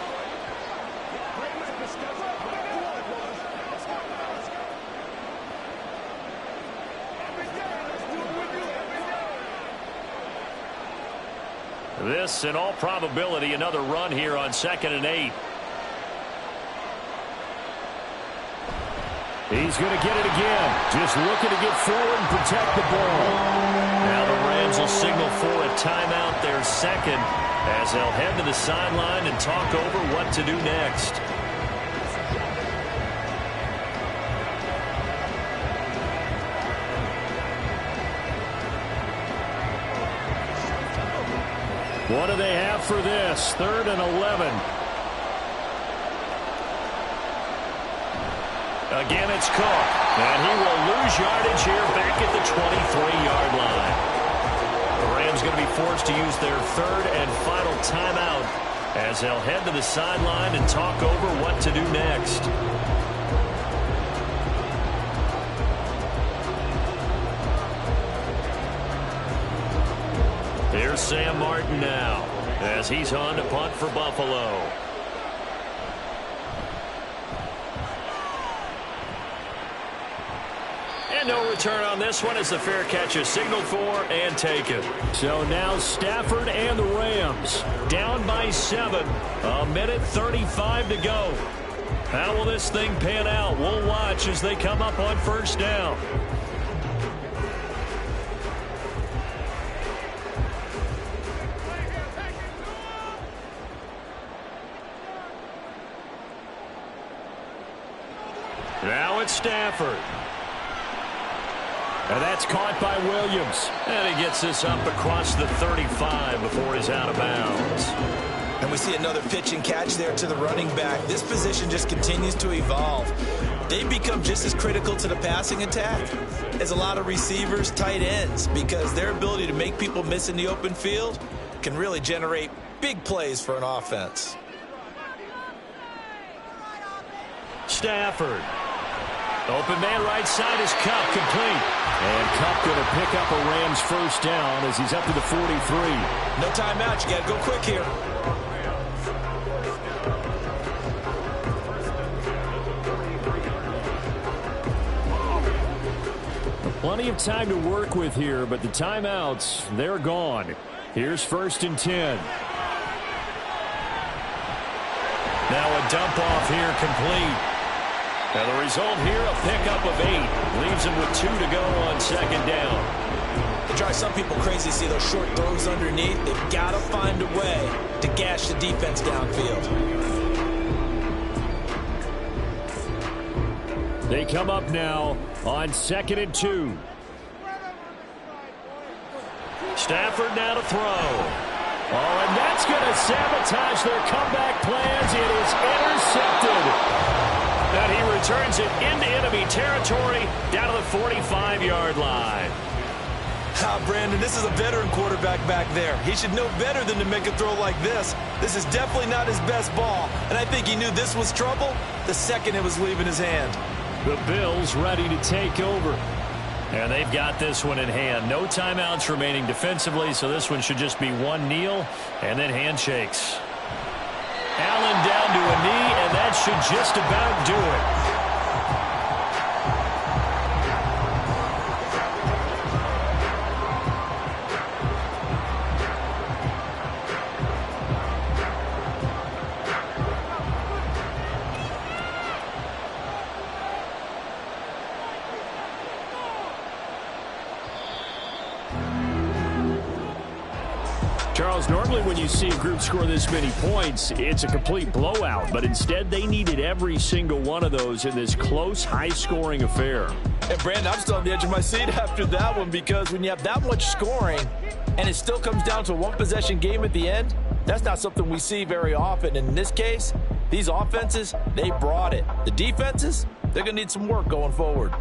This, in all probability, another run here on 2nd and 8. He's going to get it again. Just looking to get forward and protect the ball. Now the Rams will signal for a timeout, their second, as they'll head to the sideline and talk over what to do next. What do they have for this? 3rd and 11. Again, it's Cook, and he will lose yardage here back at the 23-yard line. The Rams going to be forced to use their 3rd and final timeout as they'll head to the sideline and talk over what to do next. Here's Sam Martin now as he's on to punt for Buffalo. And no return on this one as the fair catch is signaled for and taken. So now Stafford and the Rams down by 7. 1:35 to go. How will this thing pan out? We'll watch as they come up on 1st down. Now it's Stafford. And that's caught by Williams. And he gets this up across the 35 before he's out of bounds. And we see another pitch and catch there to the running back. This position just continues to evolve. They become just as critical to the passing attack as a lot of receivers, tight ends, because their ability to make people miss in the open field can really generate big plays for an offense. Stafford. Open man right side is Kupp, complete. And Kupp going to pick up a Rams first down as he's up to the 43. No timeout. You got to go quick here. Plenty of time to work with here, but the timeouts, they're gone. Here's 1st and 10. Now a dump off here, complete. And the result here, a pickup of 8. Leaves him with 2 to go on 2nd down. It drives some people crazy to see those short throws underneath. They've got to find a way to gash the defense downfield. They come up now on 2nd and 2. Stafford now to throw. Oh, and that's going to sabotage their comeback plans. It is intercepted. And he returns it into enemy territory down to the 45-yard line. Brandon, this is a veteran quarterback back there. He should know better than to make a throw like this. This is definitely not his best ball. And I think he knew this was trouble the second it was leaving his hand. The Bills ready to take over. And they've got this one in hand. No timeouts remaining defensively, so this one should just be one kneel and then handshakes. Allen down to a knee, and that should just about do it. Charles, normally when you see a group score this many points, it's a complete blowout. But instead, they needed every single one of those in this close, high-scoring affair. And, Brandon, I'm still on the edge of my seat after that one, because when you have that much scoring and it still comes down to a one-possession game at the end, that's not something we see very often. And in this case, these offenses, they brought it. The defenses, they're going to need some work going forward.